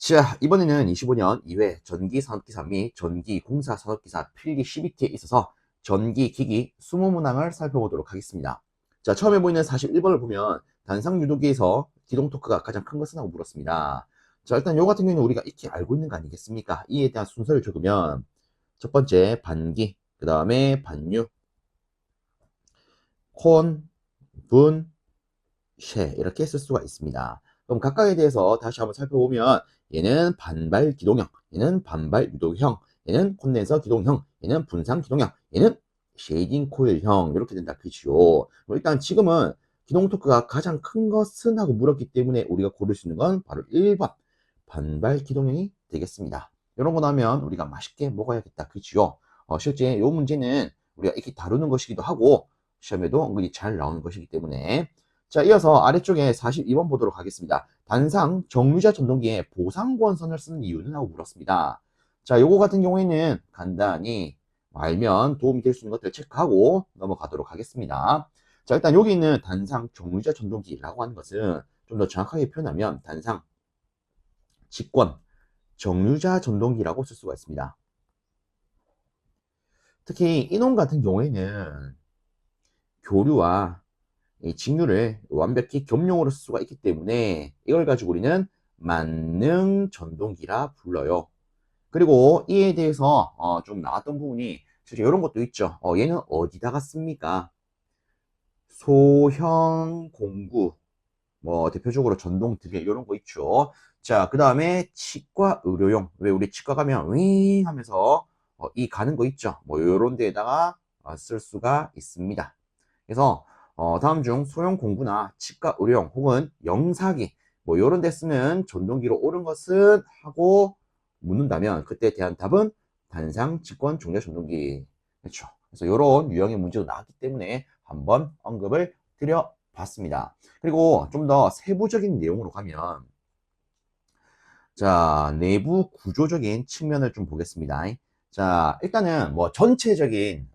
자, 이번에는 25년 2회 전기산업기사 및 전기공사산업기사 필기 CBT에 있어서 전기기기 20문항을 살펴보도록 하겠습니다. 자, 처음에 보이는 41번을 보면 단상유도기에서 기동 토크가 가장 큰 것은 하고 물었습니다. 자, 일단 요 같은 경우는 우리가 익히 알고 있는 거 아니겠습니까? 이에 대한 순서를 적으면 첫 번째 반기, 그 다음에 반유, 콘, 분, 쉐 이렇게 쓸 수가 있습니다. 그럼 각각에 대해서 다시 한번 살펴보면 얘는 반발 기동형, 얘는 반발 유도형, 얘는 콘덴서 기동형, 얘는 분산 기동형, 얘는 쉐이딩 코일형 이렇게 된다. 그죠? 일단 지금은 기동 토크가 가장 큰 것은 하고 물었기 때문에 우리가 고를 수 있는 건 바로 1번 반발 기동형이 되겠습니다. 이런 거 나오면 우리가 맛있게 먹어야겠다. 그죠? 실제 이 문제는 우리가 이렇게 다루는 것이기도 하고 시험에도 은근히 잘 나오는 것이기 때문에 자, 이어서 아래쪽에 42번 보도록 하겠습니다. 단상 정류자 전동기에 보상권선을 쓰는 이유는 하고 물었습니다. 자, 요거 같은 경우에는 간단히 알면 도움이 될 수 있는 것들을 체크하고 넘어가도록 하겠습니다. 자, 일단 여기 있는 단상 정류자 전동기라고 하는 것은 좀 더 정확하게 표현하면 단상 직권 정류자 전동기라고 쓸 수가 있습니다. 특히 이놈 같은 경우에는 교류와 이 직류를 완벽히 겸용으로 쓸 수가 있기 때문에 이걸 가지고 우리는 만능 전동기라 불러요. 그리고 이에 대해서 좀 나왔던 부분이 실제 이런 것도 있죠. 얘는 어디다가 씁니까? 소형 공구, 뭐 대표적으로 전동 드릴 이런 거 있죠. 자, 그 다음에 치과 의료용. 왜 우리 치과 가면 윙 하면서 이 가는 거 있죠. 뭐 이런 데에다가 쓸 수가 있습니다. 그래서 다음 중 소형 공구나 치과 의료용 혹은 영사기 뭐 이런 데 쓰는 전동기로 옳은 것은 하고 묻는다면 그때 대한 답은 단상 직권 종료 전동기. 그렇죠. 그래서 이런 유형의 문제도 나왔기 때문에 한번 언급을 드려봤습니다. 그리고 좀 더 세부적인 내용으로 가면 자, 내부 구조적인 측면을 좀 보겠습니다. 자, 일단은 뭐 전체적인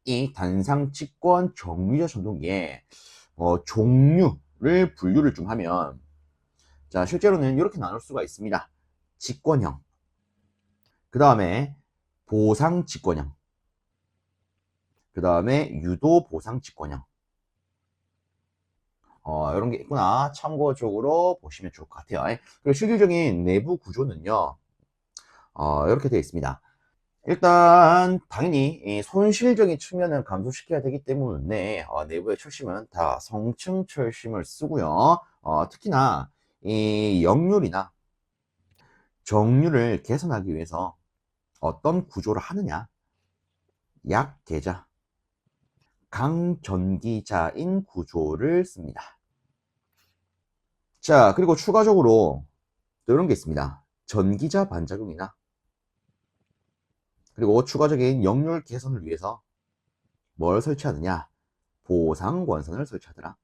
이 단상 직권 정류자 전동기의 종류를 분류를 좀 하면 자, 실제로는 이렇게 나눌 수가 있습니다. 직권형, 그 다음에 보상 직권형, 그 다음에 유도 보상 직권형. 이런 게 있구나. 참고적으로 보시면 좋을 것 같아요. 그리고 실질적인 내부 구조는요, 이렇게 되어 있습니다. 일단 당연히 이 손실적인 측면을 감소시켜야 되기 때문에 내부의 철심은 다 성층 철심을 쓰고요. 특히나 이 역률이나 정률을 개선하기 위해서 어떤 구조를 하느냐, 약계자, 강전기자인 구조를 씁니다. 자, 그리고 추가적으로 또 이런 게 있습니다. 전기자 반작용이나 그리고 추가적인 역률 개선을 위해서 뭘 설치하느냐, 보상권선을 설치하더라.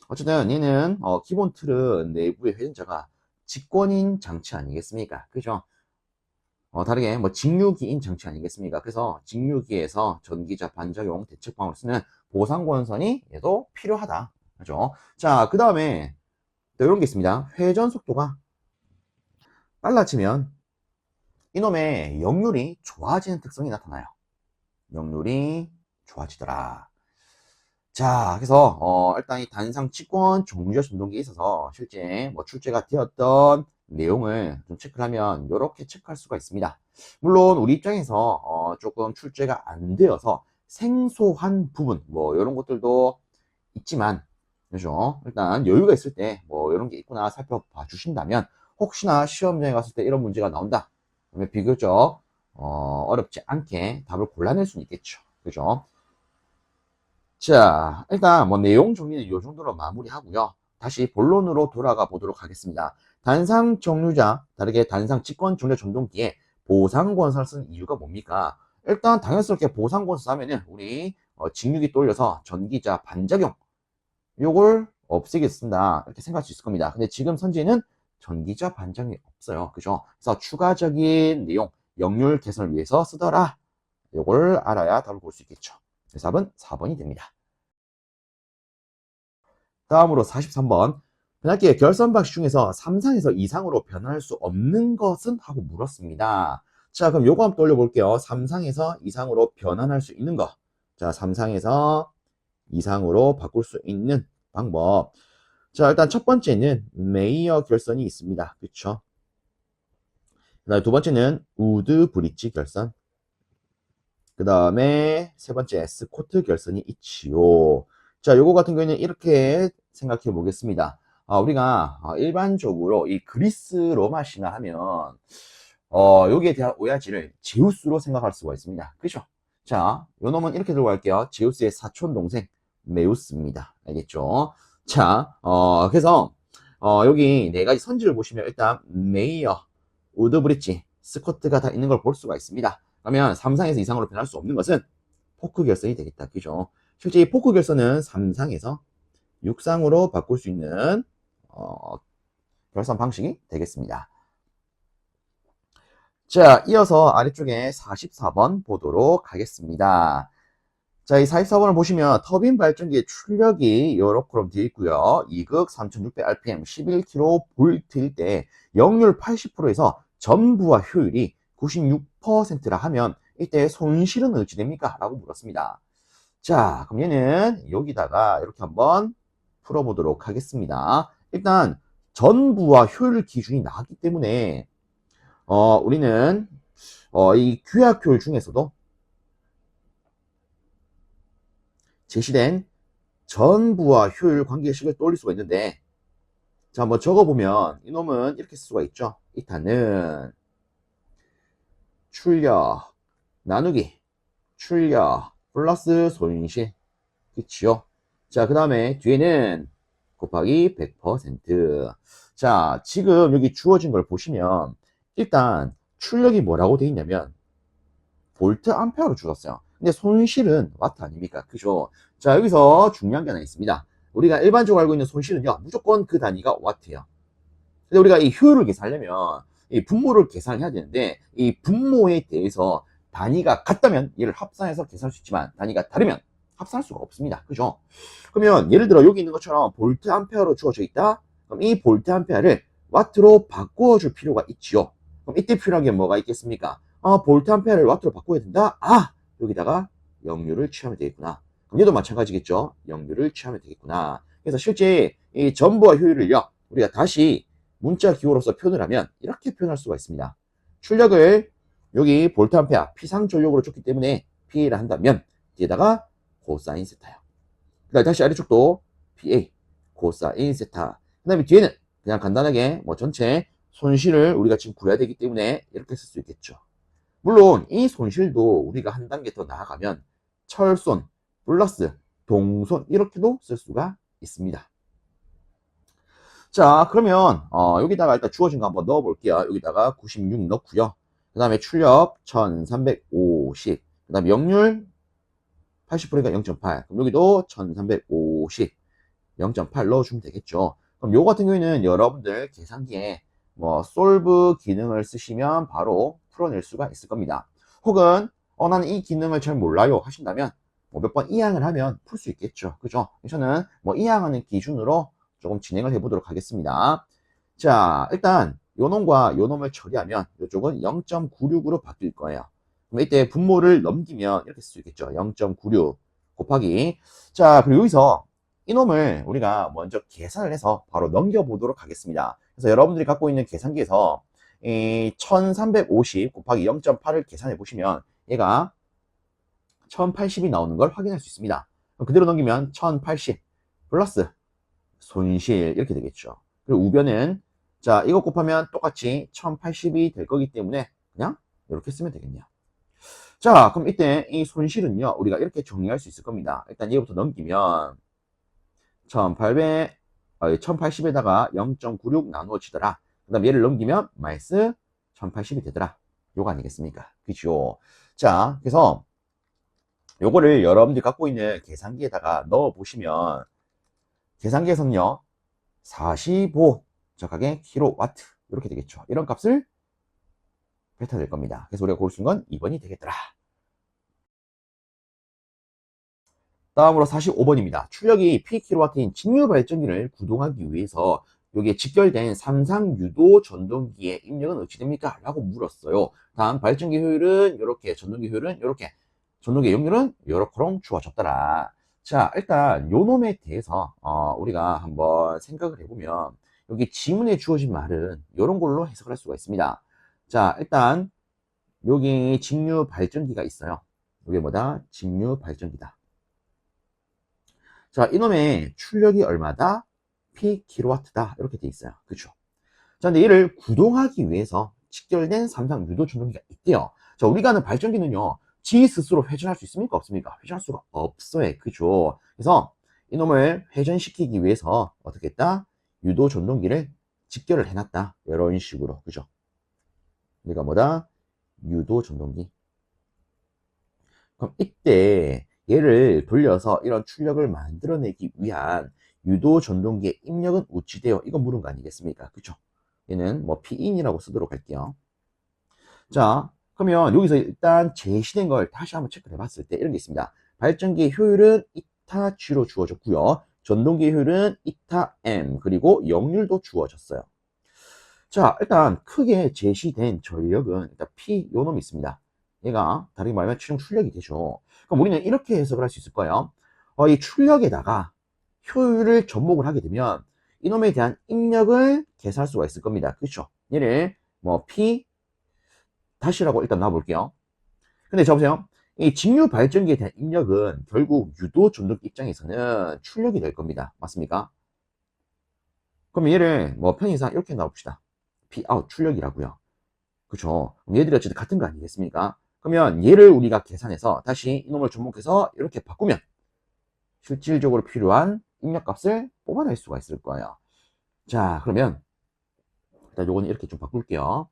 어쨌든 얘는 기본 틀은 내부의 회전자가 직권인 장치 아니겠습니까? 그죠? 다르게 뭐 직류기인 장치 아니겠습니까? 그래서 직류기에서 전기자 반작용 대책방으로 쓰는 보상권선이 얘도 필요하다. 그죠? 자, 그 다음에 또 이런 게 있습니다. 회전 속도가 빨라지면 이놈의 역률이 좋아지는 특성이 나타나요. 역률이 좋아지더라. 자, 그래서 일단 이 단상 직권 종류자 전동기에 있어서 실제 뭐 출제가 되었던 내용을 좀 체크를 하면 이렇게 체크할 수가 있습니다. 물론 우리 입장에서 조금 출제가 안 되어서 생소한 부분 뭐 이런 것들도 있지만 그죠? 일단 여유가 있을 때 뭐 이런 게 있구나 살펴봐 주신다면 혹시나 시험장에 갔을 때 이런 문제가 나온다 그러면 비교적 어렵지 않게 답을 골라낼 수는 있겠죠. 그죠? 자, 일단 뭐 내용 정리는 이 정도로 마무리하고요. 다시 본론으로 돌아가 보도록 하겠습니다. 단상 정류자, 다르게 단상 직권 종료 전동기에 보상권선을 쓴 이유가 뭡니까? 일단 당연스럽게 보상권선 하면은 우리 직류기 돌려서 전기자 반작용 요걸 없애겠습니다. 이렇게 생각할 수 있을 겁니다. 근데 지금 선지는 전기자 반작용이 없어요. 그죠? 그래서 추가적인 내용, 역률 개선을 위해서 쓰더라. 요걸 알아야 답을 볼 수 있겠죠. 그래서 답은 4번이 됩니다. 다음으로 43번. 변할게 결선 방식 중에서 3상에서 이상으로 변할 수 없는 것은? 하고 물었습니다. 자, 그럼 요거 한번 떠올려 볼게요. 3상에서 이상으로 변환할 수 있는 거. 자, 3상에서 이상으로 바꿀 수 있는 방법. 자, 일단 첫 번째는 메이어 결선이 있습니다. 그쵸? 그다음에 두 번째는 우드 브릿지 결선. 그 다음에 세 번째 스코트 결선이 있지요. 자, 요거 같은 경우에는 이렇게 생각해 보겠습니다. 우리가 일반적으로 이 그리스 로마 신화 하면 여기에 대한 오야지를 제우스로 생각할 수가 있습니다. 그죠? 자, 요 놈은 이렇게 들고 갈게요. 제우스의 사촌 동생 메우스입니다. 알겠죠? 자, 그래서 여기 네 가지 선지를 보시면 일단 메이어, 우드브릿지, 스코트가 다 있는 걸 볼 수가 있습니다. 그러면 3상에서 이상으로 변할 수 없는 것은 포크 결선이 되겠다. 그죠? 실제 이 포크 결선은 3상에서 6상으로 바꿀 수 있는 결선 방식이 되겠습니다. 자, 이어서 아래쪽에 44번 보도록 하겠습니다. 자, 이 44번을 보시면 터빈 발전기의 출력이 이렇게 되어 있고요. 2극 3600rpm 11kV일 때 역률 80%에서 전부와 효율이 96%라 하면 이때 손실은 어찌 됩니까? 라고 물었습니다. 자, 그럼 얘는 여기다가 이렇게 한번 풀어보도록 하겠습니다. 일단 전부와 효율 기준이 나왔기 때문에 우리는 이 규약 효율 중에서도 제시된 전부와 효율 관계식을 떠올릴 수가 있는데, 자, 한번 적어보면 이놈은 이렇게 쓸 수가 있죠. 이탄은 출력 나누기 출력 플러스 손실. 그치요? 자, 그 다음에 뒤에는 곱하기 100%. 자, 지금 여기 주어진 걸 보시면 일단 출력이 뭐라고 돼 있냐면 볼트 암페어로 주었어요. 근데 손실은 와트 아닙니까? 그죠? 자, 여기서 중요한 게 하나 있습니다. 우리가 일반적으로 알고 있는 손실은요, 무조건 그 단위가 와트예요. 근데 우리가 이 효율을 계산하려면 이 분모를 계산해야 되는데, 이 분모에 대해서 단위가 같다면 얘를 합산해서 계산할 수 있지만 단위가 다르면 합산할 수가 없습니다. 그죠? 그러면 예를 들어 여기 있는 것처럼 볼트 암페어로 주어져 있다. 그럼 이 볼트 암페어를 와트로 바꾸어 줄 필요가 있지요. 그럼 이때 필요한 게 뭐가 있겠습니까? 볼트 암페어를 와트로 바꿔야 된다. 여기다가 역류를 취하면 되겠구나. 그럼 얘도 마찬가지겠죠. 역류를 취하면 되겠구나. 그래서 실제 이 전부와 효율을요, 우리가 다시 문자 기호로서 표현을 하면 이렇게 표현할 수가 있습니다. 출력을 여기 볼트 암페어 P상 전력으로 줬기 때문에 PA를 한다면 뒤에다가 코사인 세타요. 그 다음에 다시 아래쪽도 PA 코사인 세타. 그 다음에 뒤에는 그냥 간단하게 뭐 전체 손실을 우리가 지금 구해야 되기 때문에 이렇게 쓸 수 있겠죠. 물론 이 손실도 우리가 한 단계 더 나아가면 철손 플러스 동손 이렇게도 쓸 수가 있습니다. 자, 그러면 여기다가 일단 주어진 거 한번 넣어 볼게요. 여기다가 96 넣고요. 그 다음에 출력 1350. 그 다음에 역률 80%가 0.8. 그럼 여기도 1350, 0.8 넣어주면 되겠죠. 그럼 요 같은 경우에는 여러분들 계산기에 뭐 솔브 기능을 쓰시면 바로 풀어낼 수가 있을 겁니다. 혹은 나는 이 기능을 잘 몰라요 하신다면 뭐 몇 번 이항을 하면 풀 수 있겠죠. 그죠? 저는 뭐 이항하는 기준으로 조금 진행을 해보도록 하겠습니다. 자, 일단 요 놈과 요 놈을 처리하면 이쪽은 0.96으로 바뀔 거예요. 그럼 이때 분모를 넘기면 이렇게 쓸 수 있겠죠. 0.96 곱하기. 자, 그리고 여기서 이놈을 우리가 먼저 계산을 해서 바로 넘겨보도록 하겠습니다. 그래서 여러분들이 갖고 있는 계산기에서 이 1350 곱하기 0.8을 계산해 보시면 얘가 1080이 나오는 걸 확인할 수 있습니다. 그럼 그대로 넘기면 1080 플러스 손실 이렇게 되겠죠. 그리고 우변은 자, 이거 곱하면 똑같이 1080이 될 거기 때문에 그냥 이렇게 쓰면 되겠네요. 자, 그럼 이때 이 손실은요, 우리가 이렇게 정리할 수 있을 겁니다. 일단 얘부터 넘기면 1080에다가 0.96 나누어지더라. 그 다음 얘를 넘기면 마이너스 1080이 되더라. 요거 아니겠습니까? 그죠? 자, 그래서 요거를 여러분들이 갖고 있는 계산기에다가 넣어 보시면 계산기에서는요 45 정확하게 킬로와트 이렇게 되겠죠. 이런 값을 뱉어낼 겁니다. 그래서 우리가 고를 수 있는 건 2번이 되겠더라. 다음으로 45번입니다. 출력이 P킬로와트인 직류 발전기를 구동하기 위해서 여기에 직결된 삼상 유도 전동기의 입력은 어찌 됩니까? 라고 물었어요. 다음 발전기 효율은 이렇게, 전동기 효율은 이렇게, 전동기 용률은 요렇게롱 주어졌더라. 자, 일단 요 놈에 대해서 우리가 한번 생각을 해보면 여기 지문에 주어진 말은 이런 걸로 해석을 할 수가 있습니다. 자, 일단 여기 직류 발전기가 있어요. 이게 뭐다? 직류 발전기다. 자, 이놈의 출력이 얼마다? P킬로와트다. 이렇게 돼 있어요. 그쵸? 자, 근데 얘를 구동하기 위해서 직결된 삼상 유도 전동기가 있대요. 자, 우리가 아는 발전기는요, 지 스스로 회전할 수 있습니까? 없습니까? 회전할 수가 없어요. 그죠? 그래서 이놈을 회전시키기 위해서 어떻게 했다? 유도 전동기를 직결을 해놨다. 이런 식으로. 그죠? 우리가 뭐다? 유도 전동기. 그럼 이때 얘를 돌려서 이런 출력을 만들어내기 위한 유도 전동기의 입력은 우치돼요. 이거 물은 거 아니겠습니까? 그쵸? 얘는 뭐 Pin이라고 쓰도록 할게요. 자, 그러면 여기서 일단 제시된 걸 다시 한번 체크를 해봤을 때 이런 게 있습니다. 발전기의 효율은 이타 G로 주어졌고요. 전동기의 효율은 이타 M, 그리고 역률도 주어졌어요. 자, 일단 크게 제시된 전력은 일단 P 요 놈이 있습니다. 얘가 다르게 말하면 최종 출력이 되죠. 그럼 우리는 이렇게 해석을 할 수 있을 거예요. 이 출력에다가 효율을 접목을 하게 되면 이놈에 대한 입력을 계산할 수가 있을 겁니다. 그렇죠? 얘를 뭐 P 다시라고 일단 놔볼게요. 근데 자 보세요. 이 직류 발전기에 대한 입력은 결국 유도 전동기 입장에서는 출력이 될 겁니다. 맞습니까? 그럼 얘를 뭐 편의상 이렇게 놔봅시다. P 아웃 출력이라고요. 그쵸? 얘들이 어쨌든 같은 거 아니겠습니까? 그러면 얘를 우리가 계산해서 다시 이놈을 접목해서 이렇게 바꾸면 실질적으로 필요한 입력값을 뽑아낼 수가 있을 거예요. 자, 그러면 일단 요거는 이렇게 좀 바꿀게요.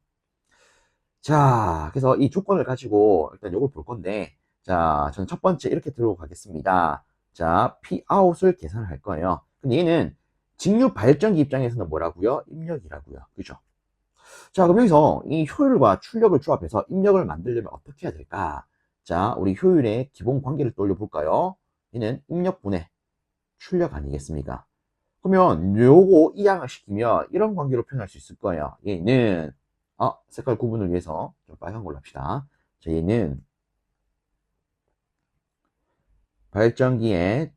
자, 그래서 이 조건을 가지고 일단 요걸 볼 건데, 자, 저는 첫 번째 이렇게 들어가겠습니다. 자, Pout을 계산을 할 거예요. 근데 얘는 직류 발전기 입장에서는 뭐라고요? 입력이라고요. 그죠? 자, 그럼 여기서 이 효율과 출력을 조합해서 입력을 만들려면 어떻게 해야 될까? 자, 우리 효율의 기본 관계를 떠올려 볼까요? 얘는 입력분의 출력 아니겠습니까? 그러면 요거 이항을 시키면 이런 관계로 표현할 수 있을 거예요. 얘는 색깔 구분을 위해서 좀 빨간 걸로 합시다. 자, 얘는 발전기의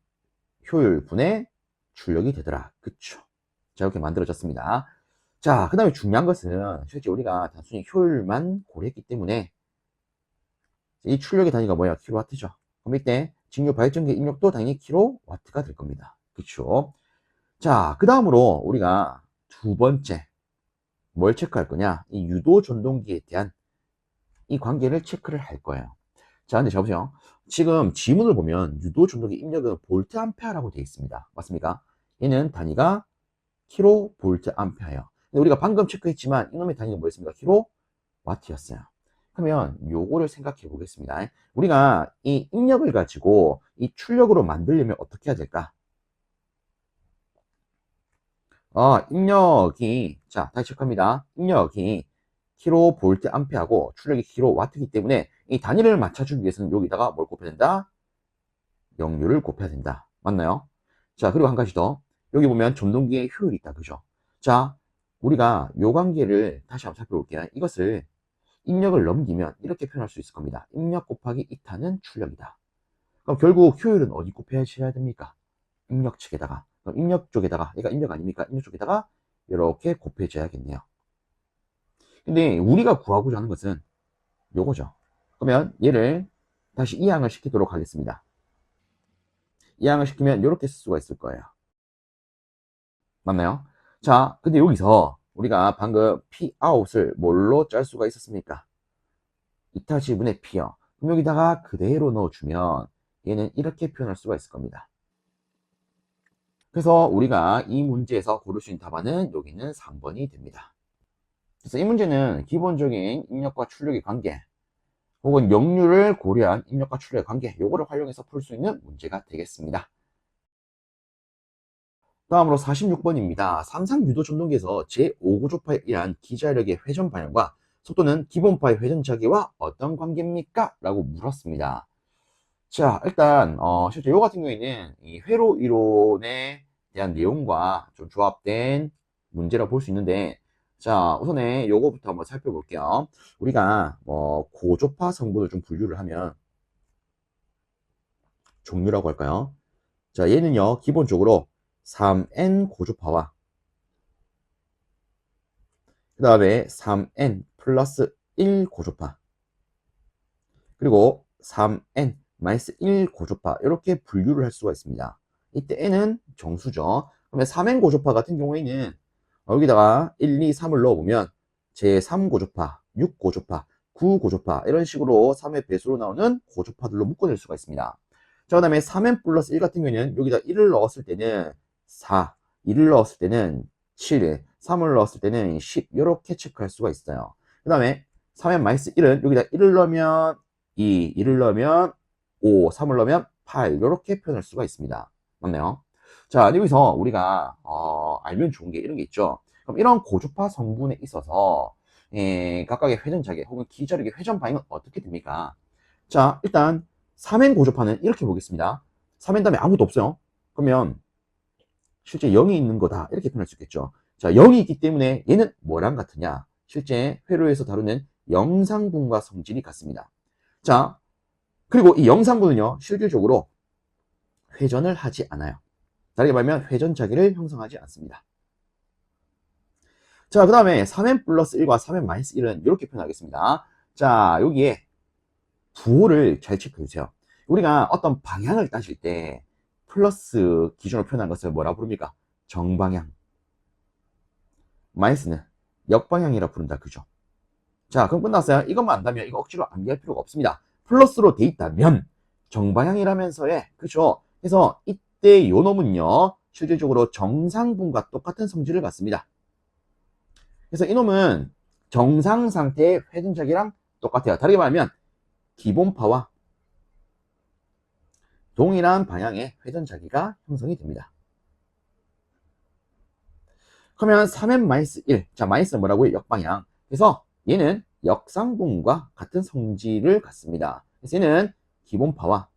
효율분의 출력이 되더라. 그쵸? 자, 이렇게 만들어졌습니다. 자, 그 다음에 중요한 것은 실제 우리가 단순히 효율만 고려했기 때문에 이 출력의 단위가 뭐야? 킬로와트죠. 그럼 이때 직류 발전기 입력도 당연히 킬로와트가 될 겁니다. 그쵸? 자, 그 다음으로 우리가 두 번째 뭘 체크할 거냐? 이 유도 전동기에 대한 이 관계를 체크를 할 거예요. 자, 근데 잡으세요. 지금 지문을 보면 유도 전동기 입력은 볼트 암페어라고 되어 있습니다. 맞습니까? 얘는 단위가 킬로 볼트 암페어예요. 근데 우리가 방금 체크했지만 이놈의 단위가 뭐였습니까? 킬로 와트였어요. 그러면 요거를 생각해 보겠습니다. 우리가 이 입력을 가지고 이 출력으로 만들려면 어떻게 해야 될까? 입력이, 자, 다시 체크합니다. 입력이 킬로 볼트 암페어하고 출력이 킬로 와트이기 때문에 이 단위를 맞춰주기 위해서는 여기다가 뭘 곱해야 된다? 역률을 곱해야 된다. 맞나요? 자, 그리고 한 가지 더. 여기 보면 전동기의 효율이 있다. 그죠? 자, 우리가 요 관계를 다시 한번 살펴볼게요. 이것을 입력을 넘기면 이렇게 표현할 수 있을 겁니다. 입력 곱하기 이타는 출력이다. 그럼 결국 효율은 어디 곱해야 됩니까? 입력 측에다가. 그럼 입력 쪽에다가, 얘가 입력 아닙니까? 입력 쪽에다가 이렇게 곱해줘야겠네요. 근데 우리가 구하고자 하는 것은 요거죠. 그러면 얘를 다시 이항을 시키도록 하겠습니다. 이항을 시키면 이렇게 쓸 수가 있을 거예요. 맞나요? 자, 근데 여기서 우리가 방금 Pout을 뭘로 짤 수가 있었습니까? 이타 지분의 P요. 그럼 여기다가 그대로 넣어주면 얘는 이렇게 표현할 수가 있을 겁니다. 그래서 우리가 이 문제에서 고를 수 있는 답안은 여기는 3번이 됩니다. 그래서 이 문제는 기본적인 입력과 출력의 관계 혹은 역률을 고려한 입력과 출력의 관계 요거를 활용해서 풀 수 있는 문제가 되겠습니다. 다음으로 46번입니다. 삼상 유도 전동기에서 제5구조파에 의한 기자력의 회전 방향과 속도는 기본파의 회전 차기와 어떤 관계입니까? 라고 물었습니다. 자, 일단 실제 요 같은 경우에는 이 회로 이론에 대한 내용과 좀 조합된 문제라고 볼 수 있는데, 자, 우선에 요거부터 한번 살펴볼게요. 우리가 고조파 성분을 좀 분류를 하면 종류라고 할까요? 자, 얘는요, 기본적으로 3N 고조파와 그 다음에 3N 플러스 1 고조파 그리고 3N 마이너스 1 고조파 이렇게 분류를 할 수가 있습니다. 이때 N은 정수죠. 그러면 3N 고조파 같은 경우에는 여기다가 1, 2, 3을 넣어보면 제3 고조파, 6 고조파, 9 고조파 이런 식으로 3의 배수로 나오는 고조파들로 묶어낼 수가 있습니다. 자, 그 다음에 3N 플러스 1 같은 경우에는 여기다 1을 넣었을 때는 4, 2를 넣었을 때는 7, 3을 넣었을 때는 10 이렇게 체크할 수가 있어요. 그 다음에 3N 마이너스 1은 여기다 1을 넣으면 2, 2를 넣으면 5, 3을 넣으면 8 이렇게 표현할 수가 있습니다. 맞나요? 자, 여기서 우리가 알면 좋은 게 이런 게 있죠. 그럼 이런 고주파 성분에 있어서 각각의 회전자계 혹은 기절력의 회전 방향은 어떻게 됩니까? 자, 일단 3N 고주파는 이렇게 보겠습니다. 3N 다음에 아무것도 없어요. 그러면 실제 0이 있는 거다 이렇게 표현할 수 있겠죠. 자, 0이 있기 때문에 얘는 뭐랑 같으냐? 실제 회로에서 다루는 영상분과 성질이 같습니다. 자, 그리고 이 영상분은요, 실질적으로 회전을 하지 않아요. 다르게 말하면 회전자기를 형성하지 않습니다. 자, 그 다음에 3n 플러스 1과 3n 마이너스 1은 이렇게 표현하겠습니다. 자, 여기에 부호를 잘 체크해주세요. 우리가 어떤 방향을 따질 때 플러스 기준으로 표현한 것을 뭐라 부릅니까? 정방향. 마이너스는 역방향이라 부른다. 그죠? 자, 그럼 끝났어요. 이것만 안다면 이거 억지로 암기할 필요가 없습니다. 플러스로 돼 있다면 정방향이라면서에 그죠? 그래서 이때 요 놈은요 실질적으로 정상분과 똑같은 성질을 갖습니다. 그래서 이놈은 정상 상태의 회전자기랑 똑같아요. 다르게 말하면 기본파와 동일한 방향의 회전자기가 형성이 됩니다. 그러면 3n-1 자, 마이너스는 뭐라고요? 역방향. 그래서 얘는 역상분과 같은 성질을 갖습니다. 그래서 얘는 기본파와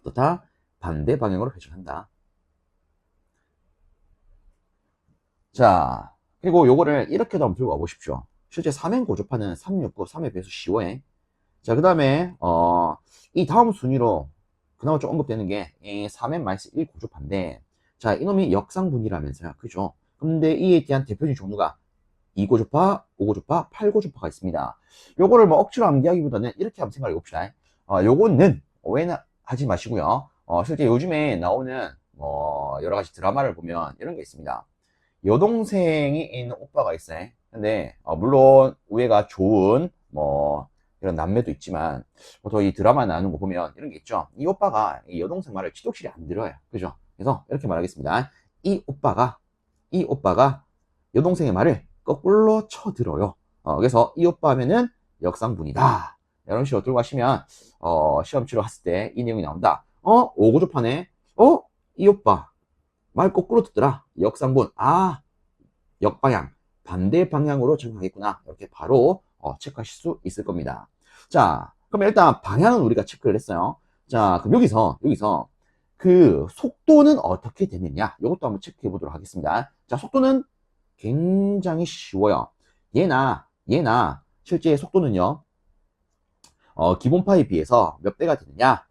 또 다 반대 방향으로 회전한다. 자, 그리고 요거를 이렇게도 한번 들고 와보십시오. 실제 3n 고조파는 369, 3의 배수 15에. 자, 그 다음에, 이 다음 순위로 그나마 좀 언급되는 게, 이 3n-1 고조파인데, 자, 이놈이 역상분이라면서요. 그죠? 근데 이에 대한 대표적인 종류가 2고조파, 5고조파, 8고조파가 있습니다. 요거를 뭐 억지로 암기하기보다는 이렇게 한번 생각해 봅시다. 요거는 오해는 하지 마시고요. 실제 요즘에 나오는 여러 가지 드라마를 보면 이런 게 있습니다. 여동생이 있는 오빠가 있어요. 근데 물론 우애가 좋은 이런 남매도 있지만 보통 이 드라마 나오는 거 보면 이런 게 있죠. 이 오빠가 이 여동생 말을 지독실이 안 들어요. 그죠? 그래서 이렇게 말하겠습니다. 이 오빠가 여동생의 말을 거꾸로 쳐들어요. 그래서 이 오빠 하면은 역상분이다. 이런 식으로 들고 가시면 시험 치러 갔을 때 이 내용이 나온다. 오고조판에 이 오빠 말 거꾸로 듣더라. 역상분. 역방향. 반대 방향으로 적용하겠구나. 이렇게 바로 체크하실 수 있을 겁니다. 자, 그럼 일단 방향은 우리가 체크를 했어요. 자, 그럼 여기서 그 속도는 어떻게 되느냐? 이것도 한번 체크해 보도록 하겠습니다. 자, 속도는 굉장히 쉬워요. 얘나 실제 속도는요. 기본파에 비해서 몇 배가 되느냐?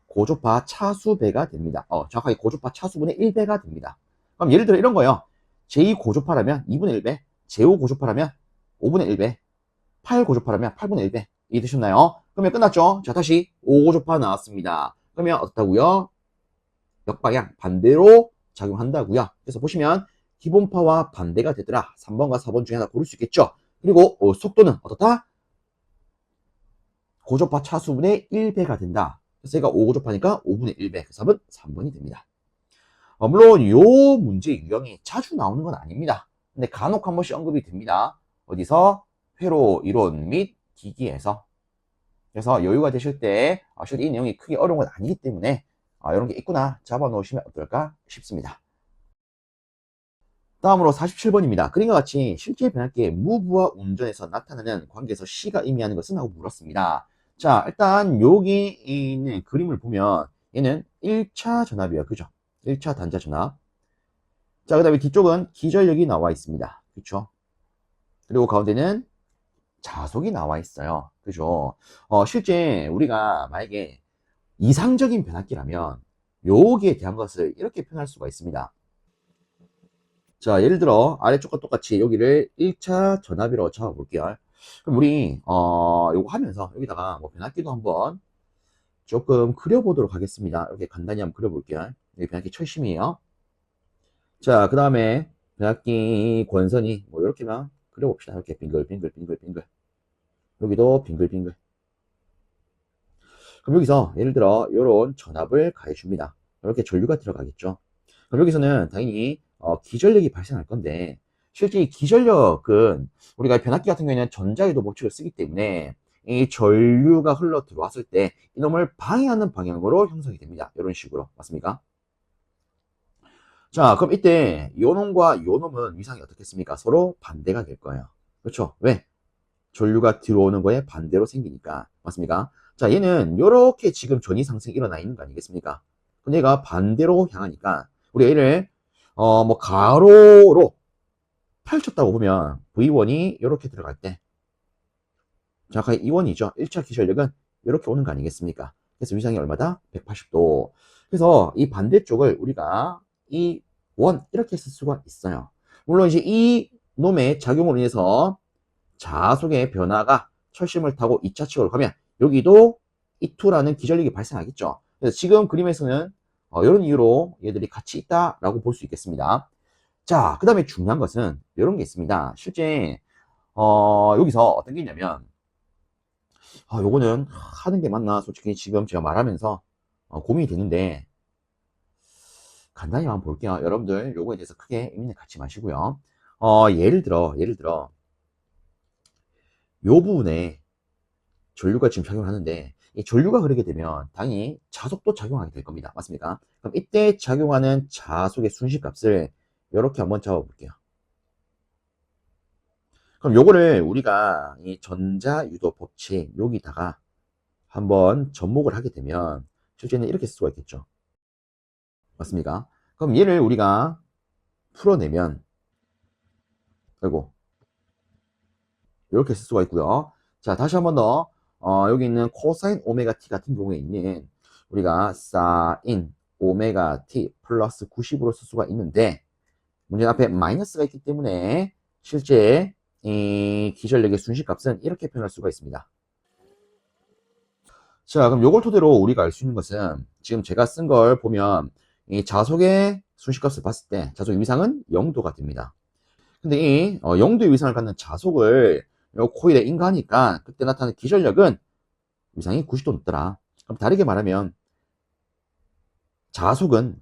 고조파 차수배가 됩니다. 정확하게 고조파 차수분의 1배가 됩니다. 그럼 예를 들어 이런 거예요. 제2 고조파라면 2분의 1배, 제5 고조파라면 5분의 1배, 8 고조파라면 8분의 1배. 이해되셨나요? 그러면 끝났죠? 자, 다시 5 고조파 나왔습니다. 그러면 어떻다고요? 역방향 반대로 작용한다고요. 그래서 보시면 기본파와 반대가 되더라. 3번과 4번 중에 하나 고를 수 있겠죠. 그리고 속도는 어떻다? 고조파 차수분의 1배가 된다. 그래서 얘가 5고조파니까 5분의 1배. 그래서 답은 3번이 됩니다. 물론 요 문제 유형이 자주 나오는 건 아닙니다. 근데 간혹 한 번씩 언급이 됩니다. 어디서? 회로 이론 및 기기에서. 그래서 여유가 되실 때 실제 이 내용이 크게 어려운 건 아니기 때문에 이런 게 있구나 잡아 놓으시면 어떨까 싶습니다. 다음으로 47번입니다. 그림과 같이 실제 변압기의 무브와 운전에서 나타나는 관계에서 C가 의미하는 것은? 하고 물었습니다. 자, 일단 여기 있는 그림을 보면 얘는 1차 전압이에요. 그죠? 1차 단자 전압. 자, 그 다음에 뒤쪽은 기전력이 나와 있습니다. 그쵸? 그리고 가운데는 자속이 나와 있어요. 그죠? 실제 우리가 만약에 이상적인 변압기라면 여기에 대한 것을 이렇게 표현할 수가 있습니다. 자, 예를 들어 아래쪽과 똑같이 여기를 1차 전압이라고 잡아볼게요. 그럼 우리 요거 하면서 여기다가 뭐 변압기도 한번 조금 그려보도록 하겠습니다. 이렇게 간단히 한번 그려볼게요. 여기 변압기 철심이에요. 자, 그 다음에 변압기 권선이 뭐 이렇게만 그려봅시다. 이렇게 빙글빙글. 여기도 빙글빙글. 그럼 여기서 예를 들어 이런 전압을 가해줍니다. 이렇게 전류가 들어가겠죠. 그럼 여기서는 당연히 기전력이 발생할 건데 실제 이 기전력은 우리가 변압기 같은 경우에는 전자유도 법칙을 쓰기 때문에 이 전류가 흘러 들어왔을 때 이놈을 방해하는 방향으로 형성이 됩니다. 이런 식으로 맞습니까? 자, 그럼 이때 요놈과 요놈은 위상이 어떻겠습니까? 서로 반대가 될 거예요. 그렇죠? 왜? 전류가 들어오는 거에 반대로 생기니까. 맞습니까? 자, 얘는 이렇게 지금 전위 상승이 일어나 있는 거 아니겠습니까? 근데 얘가 반대로 향하니까 우리 얘를 뭐 가로로 펼쳤다고 보면 V1이 이렇게 들어갈 때 정확하게 E1이죠. 1차 기전력은 이렇게 오는 거 아니겠습니까? 그래서 위상이 얼마다? 180도. 그래서 이 반대쪽을 우리가 E1 이렇게 쓸 수가 있어요. 물론 이제 이 놈의 작용으로 인해서 자속의 변화가 철심을 타고 2차 측으로 가면 여기도 E2라는 기전력이 발생하겠죠. 그래서 지금 그림에서는 이런 이유로 얘들이 같이 있다라고 볼 수 있겠습니다. 자, 그 다음에 중요한 것은 이런 게 있습니다. 실제 여기서 어떤 게 있냐면 요거는 하는 게 맞나 솔직히 지금 제가 말하면서 고민이 되는데 간단히 한번 볼게요. 여러분들 요거에 대해서 크게 의미는 갖지 마시고요. 예를 들어 요 부분에 전류가 지금 작용하는데 이 전류가 흐르게 되면 당연히 자속도 작용하게 될 겁니다. 맞습니까? 그럼 이때 작용하는 자속의 순식값을 이렇게 한번 잡아볼게요. 그럼 요거를 우리가 이 전자유도 법칙 여기다가 한번 접목을 하게 되면 실제는 이렇게 쓸 수가 있겠죠. 맞습니까? 그럼 얘를 우리가 풀어내면 그리고 이렇게 쓸 수가 있고요. 자, 다시 한번 더 여기 있는 코사인 오메가 t 같은 경우에 있는 우리가 사인 오메가 t 플러스 90으로 쓸 수가 있는데 문제 앞에 마이너스가 있기 때문에 실제 이 기전력의 순식값은 이렇게 표현할 수가 있습니다. 자, 그럼 요걸 토대로 우리가 알 수 있는 것은 지금 제가 쓴 걸 보면 이 자속의 순식값을 봤을 때 자속의 위상은 0도가 됩니다. 근데 이 0도의 위상을 갖는 자속을 요 코일에 인가하니까 그때 나타나는 기전력은 위상이 90도 높더라. 그럼 다르게 말하면 자속은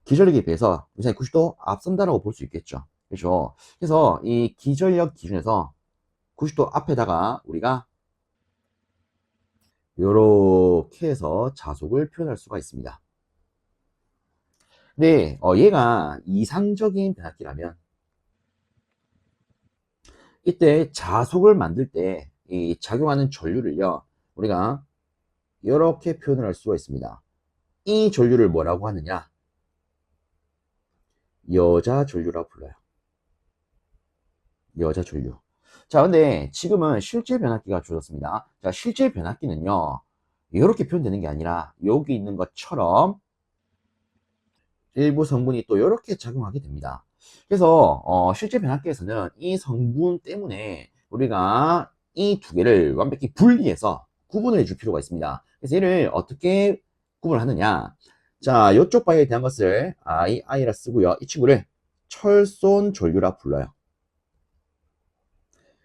기전력에 비해서 위상이 90도 앞선다라고 볼 수 있겠죠. 그렇죠? 그래서 이 기전력 기준에서 90도 앞에다가 우리가 이렇게 해서 자속을 표현할 수가 있습니다. 근데 얘가 이상적인 변압기라면 이때 자속을 만들 때 이 작용하는 전류를요 우리가 이렇게 표현을 할 수가 있습니다. 이 전류를 뭐라고 하느냐? 여자 전류라고 불러요. 여자 전류. 자, 근데 지금은 실제 변압기가 주어졌습니다. 자, 실제 변압기는요 이렇게 표현되는 게 아니라 여기 있는 것처럼 일부 성분이 또 이렇게 작용하게 됩니다. 그래서 실제 변압기에서는 이 성분 때문에 우리가 이 두 개를 완벽히 분리해서 구분을 해줄 필요가 있습니다. 그래서 얘를 어떻게 구분하느냐? 자, 이쪽 바에 대한 것을 I라 쓰고요. 이 친구를 철손 전류라 불러요.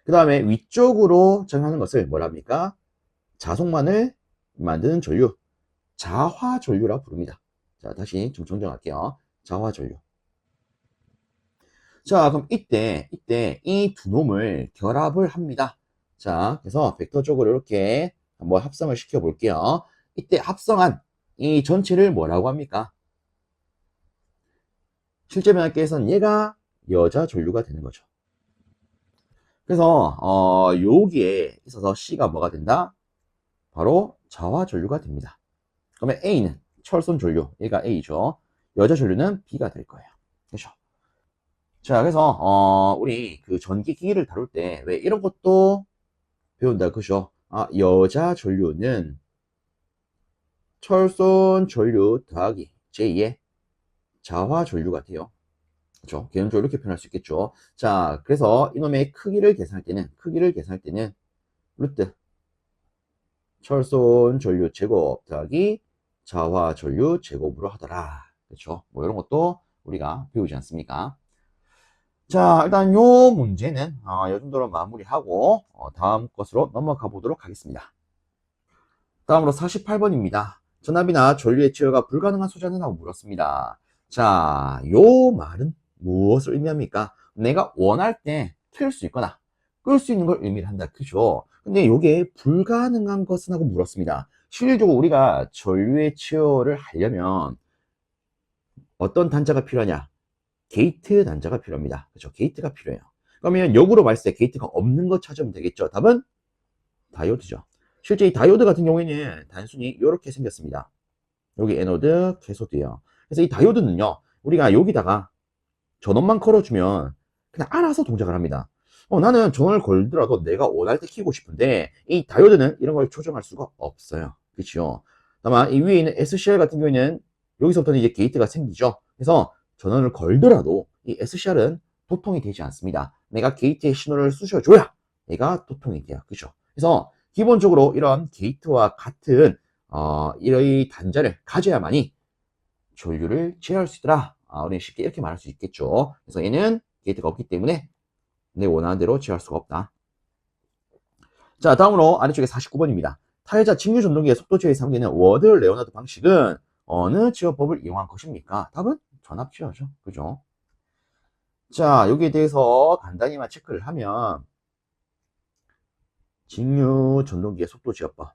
그 다음에 위쪽으로 적용하는 것을 뭐라 합니까? 자속만을 만드는 전류, 자화 전류라 부릅니다. 자, 다시 좀 정정할게요. 자화 전류. 자, 그럼 이때 이 두 놈을 결합을 합니다. 자, 그래서 벡터적으로 이렇게 한번 합성을 시켜 볼게요. 이때 합성한 이 전체를 뭐라고 합니까? 실제 변압기에서는 얘가 여자 전류가 되는 거죠. 그래서 여기에 있어서 C가 뭐가 된다? 바로 자화 전류가 됩니다. 그러면 A는 철손 전류, 얘가 A죠. 여자 전류는 B가 될 거예요. 그렇죠? 자, 그래서, 우리 그 전기기기를 다룰 때 왜 이런 것도 배운다, 그죠? 아, 여자 전류는 철손 전류 더하기 제2의 자화 전류 같아요. 그죠? 개념적으로 이렇게 표현할 수 있겠죠. 자, 그래서 이놈의 크기를 계산할 때는 루트 철손 전류 제곱 더하기 자화 전류 제곱으로 하더라. 그렇죠? 뭐 이런 것도 우리가 배우지 않습니까? 자, 일단 요 문제는 요 정도로 마무리하고 다음 것으로 넘어가 보도록 하겠습니다. 다음으로 48번입니다. 전압이나 전류의 제어가 불가능한 소재는 하고 물었습니다. 자, 요 말은 무엇을 의미합니까? 내가 원할 때 켤 수 있거나 끌 수 있는 걸 의미를 한다. 그죠? 근데 요게 불가능한 것은 하고 물었습니다. 실질적으로 우리가 전류의 제어를 하려면 어떤 단자가 필요하냐? 게이트 단자가 필요합니다. 그죠? 게이트가 필요해요. 그러면 역으로 봤을 때 게이트가 없는 거 찾으면 되겠죠? 답은 다이오드죠. 실제 이 다이오드 같은 경우에는 단순히 이렇게 생겼습니다. 여기 에노드, 캐소드예요. 그래서 이 다이오드는요, 우리가 여기다가 전원만 걸어주면 그냥 알아서 동작을 합니다. 나는 전원을 걸더라도 내가 원할 때 켜고 싶은데 이 다이오드는 이런 걸 조정할 수가 없어요. 그렇죠? 다만 이 위에 있는 SCR 같은 경우에는 여기서부터는 이제 게이트가 생기죠. 그래서 전원을 걸더라도 이 SCR은 도통이 되지 않습니다. 내가 게이트에 신호를 쑤셔줘야 얘가 도통이 돼요. 그죠? 그래서 기본적으로 이런 게이트와 같은 이런 단자를 가져야만이 전류를 제어할 수 있더라. 우리는 쉽게 이렇게 말할 수 있겠죠. 그래서 얘는 게이트가 없기 때문에 내 원하는 대로 제어할 수가 없다. 자, 다음으로 아래쪽에 49번입니다. 타회자 직류 전동기의 속도 제어에 사용되는 워드 레오나드 방식은 어느 제어법을 이용한 것입니까? 답은 전압 제어죠. 그죠? 자, 여기에 대해서 간단히만 체크를 하면 직류 전동기의 속도 제어법.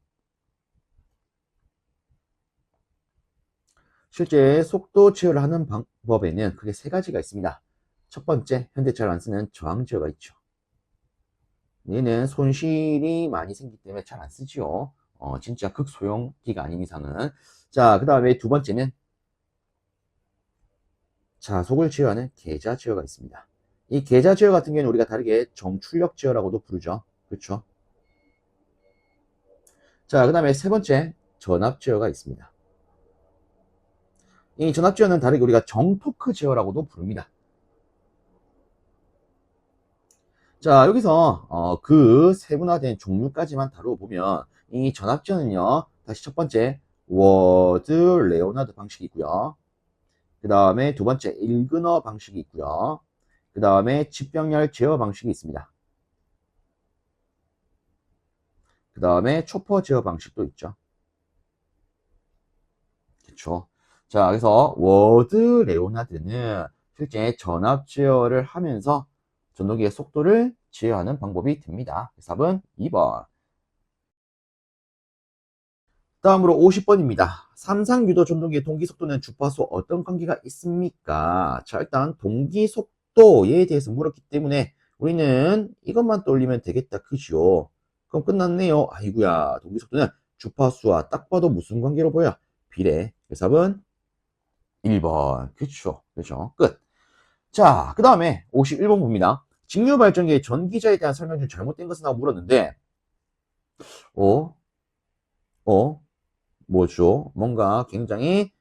실제 속도 제어를 하는 방법에는 크게 세 가지가 있습니다. 첫 번째, 현대 잘 안 쓰는 저항 제어가 있죠. 얘는 손실이 많이 생기기 때문에 잘 안 쓰죠. 진짜 극소형기가 아닌 이상은. 자, 그 다음에 두 번째는 자속을 제어하는 계좌 제어가 있습니다. 이 계좌 제어 같은 경우는 우리가 다르게 정출력 제어라고도 부르죠. 그렇죠? 자, 그 다음에 세 번째, 전압 제어가 있습니다. 이 전압 제어는 다르게 우리가 정토크 제어라고도 부릅니다. 자, 여기서 그 세분화된 종류까지만 다루어보면 이 전압 제어는요, 다시 첫 번째 워드 레오나드 방식이 있고요. 그 다음에 두 번째 일그너 방식이 있고요. 그 다음에 집병렬 제어 방식이 있습니다. 그 다음에 초퍼 제어 방식도 있죠. 그렇죠. 자, 그래서 워드 레오나드는 실제 전압 제어를 하면서 전동기의 속도를 제어하는 방법이 됩니다. 답은 2번. 다음으로 50번입니다. 삼상유도 전동기의 동기 속도는 주파수 어떤 관계가 있습니까? 자, 일단 동기 속도에 대해서 물었기 때문에 우리는 이것만 떠올리면 되겠다. 그죠? 그럼 끝났네요. 아이구야. 동기 속도는 주파수와 딱 봐도 무슨 관계로 보여? 비례. 그래서 답은 1번. 그쵸. 그죠? 끝. 자, 그 다음에 51번 봅니다. 직류 발전기의 전기자에 대한 설명 중 잘못된 것은 하고 물었는데, 어? 어? 뭐죠? 뭔가 굉장히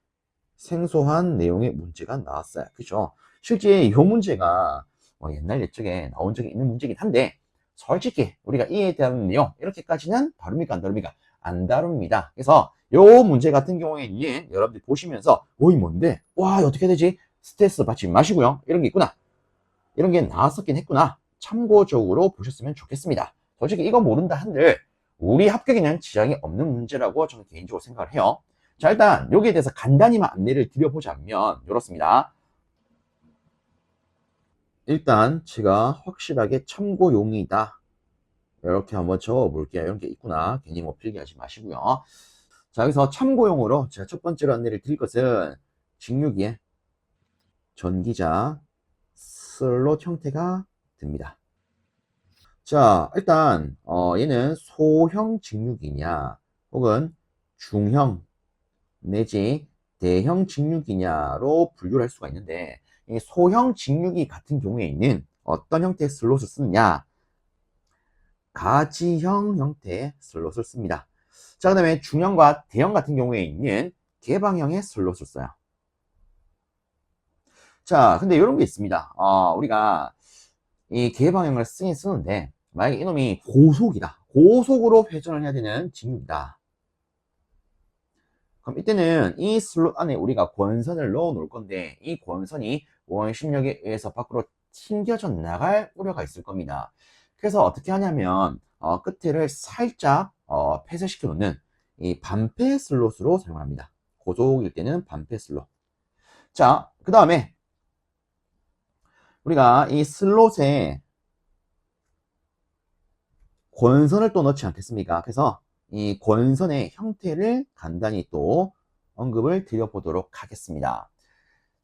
생소한 내용의 문제가 나왔어요. 그죠? 실제 이 문제가 옛날 옛적에 나온 적이 있는 문제긴 한데, 솔직히 우리가 이에 대한 내용, 이렇게까지는 다룹니까? 안 다룹니까? 안 다룹니다. 그래서 요 문제 같은 경우에는 여러분들이 보시면서, 오이 뭔데? 와, 어떻게 되지? 스트레스 받지 마시고요. 이런 게 있구나. 이런 게 나왔었긴 했구나. 참고적으로 보셨으면 좋겠습니다. 솔직히 이거 모른다 한들 우리 합격에는 지장이 없는 문제라고 저는 개인적으로 생각을 해요. 자, 일단 여기에 대해서 간단히만 안내를 드려보자면 이렇습니다. 일단 제가 확실하게 참고용이다. 이렇게 한번 적어볼게요. 이런 게 있구나. 괜히 뭐 필기하지 마시고요. 자, 여기서 참고용으로 제가 첫 번째로 안내를 드릴 것은 직류기의 전기자 슬롯 형태가 됩니다. 자, 일단 얘는 소형 직류기냐 혹은 중형 내지 대형 직류기냐로 분류를 할 수가 있는데 이 소형 직류기 같은 경우에는 어떤 형태의 슬롯을 쓰느냐? 가지형 형태의 슬롯을 씁니다. 자, 그 다음에 중형과 대형 같은 경우에 있는 개방형의 슬롯을 써요. 자, 근데 이런 게 있습니다. 우리가 이 개방형을 쓰긴 쓰는데, 만약에 이놈이 고속이다. 고속으로 회전을 해야 되는 직류이다. 그럼 이때는 이 슬롯 안에 우리가 권선을 넣어 놓을 건데, 이 권선이 원심력에 의해서 밖으로 튕겨져 나갈 우려가 있을 겁니다. 그래서 어떻게 하냐면, 끝에를 살짝 폐쇄시켜 놓는 이 반폐 슬롯으로 사용합니다. 고속일 때는 반폐 슬롯. 자, 그 다음에 우리가 이 슬롯에 권선을 또 넣지 않겠습니까? 그래서 이 권선의 형태를 간단히 또 언급을 드려보도록 하겠습니다.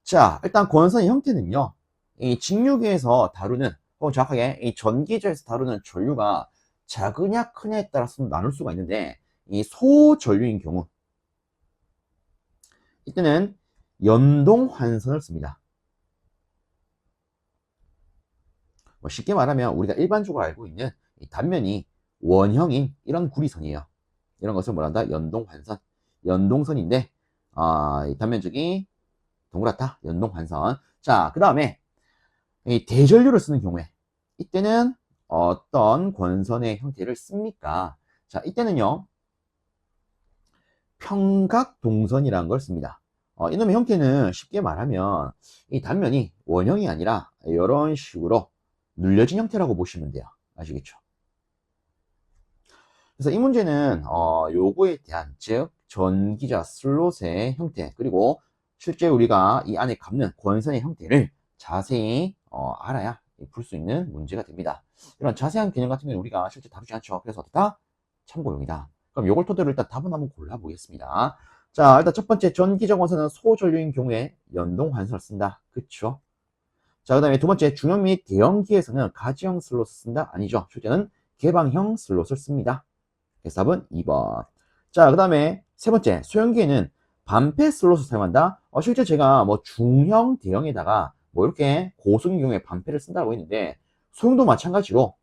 자, 일단 권선의 형태는요, 이 직류기에서 다루는, 혹은 정확하게 이 전기저에서 다루는 전류가 작으냐 크냐에 따라서 나눌 수가 있는데, 이 소전류인 경우, 이때는 연동환선을 씁니다. 뭐 쉽게 말하면 우리가 일반적으로 알고 있는 이 단면이 원형인 이런 구리선이에요. 이런 것을 뭐란다? 연동환선. 연동선인데, 이 단면적이 동그랗다. 연동환선. 자, 그 다음에 이 대전류를 쓰는 경우에 이때는 어떤 권선의 형태를 씁니까? 자, 이때는요, 평각동선이라는 걸 씁니다. 이놈의 형태는 쉽게 말하면 이 단면이 원형이 아니라 이런 식으로 눌려진 형태라고 보시면 돼요. 아시겠죠? 그래서 이 문제는 요거에 대한, 즉 전기자 슬롯의 형태, 그리고 실제 우리가 이 안에 감는 권선의 형태를 자세히 알아야 풀 수 있는 문제가 됩니다. 이런 자세한 개념 같은 경우는 우리가 실제 다루지 않죠. 그래서 어떻다? 참고용이다. 그럼 요걸 토대로 일단 답은 한번 골라보겠습니다. 자, 일단 첫 번째 전기적 원선은 소전류인 경우에 연동환선을 쓴다. 그쵸? 자, 그 다음에 두 번째 중형 및 대형기에서는 가지형 슬롯을 쓴다. 아니죠. 실제는 개방형 슬롯을 씁니다. 그래서 답은 2번. 자, 그 다음에 세 번째, 소형기에는 반폐 슬롯을 사용한다. 실제 제가 뭐 중형, 대형에다가 뭐 이렇게 고속인 경우에 반폐를 쓴다고 했는데, 소형도 마찬가지로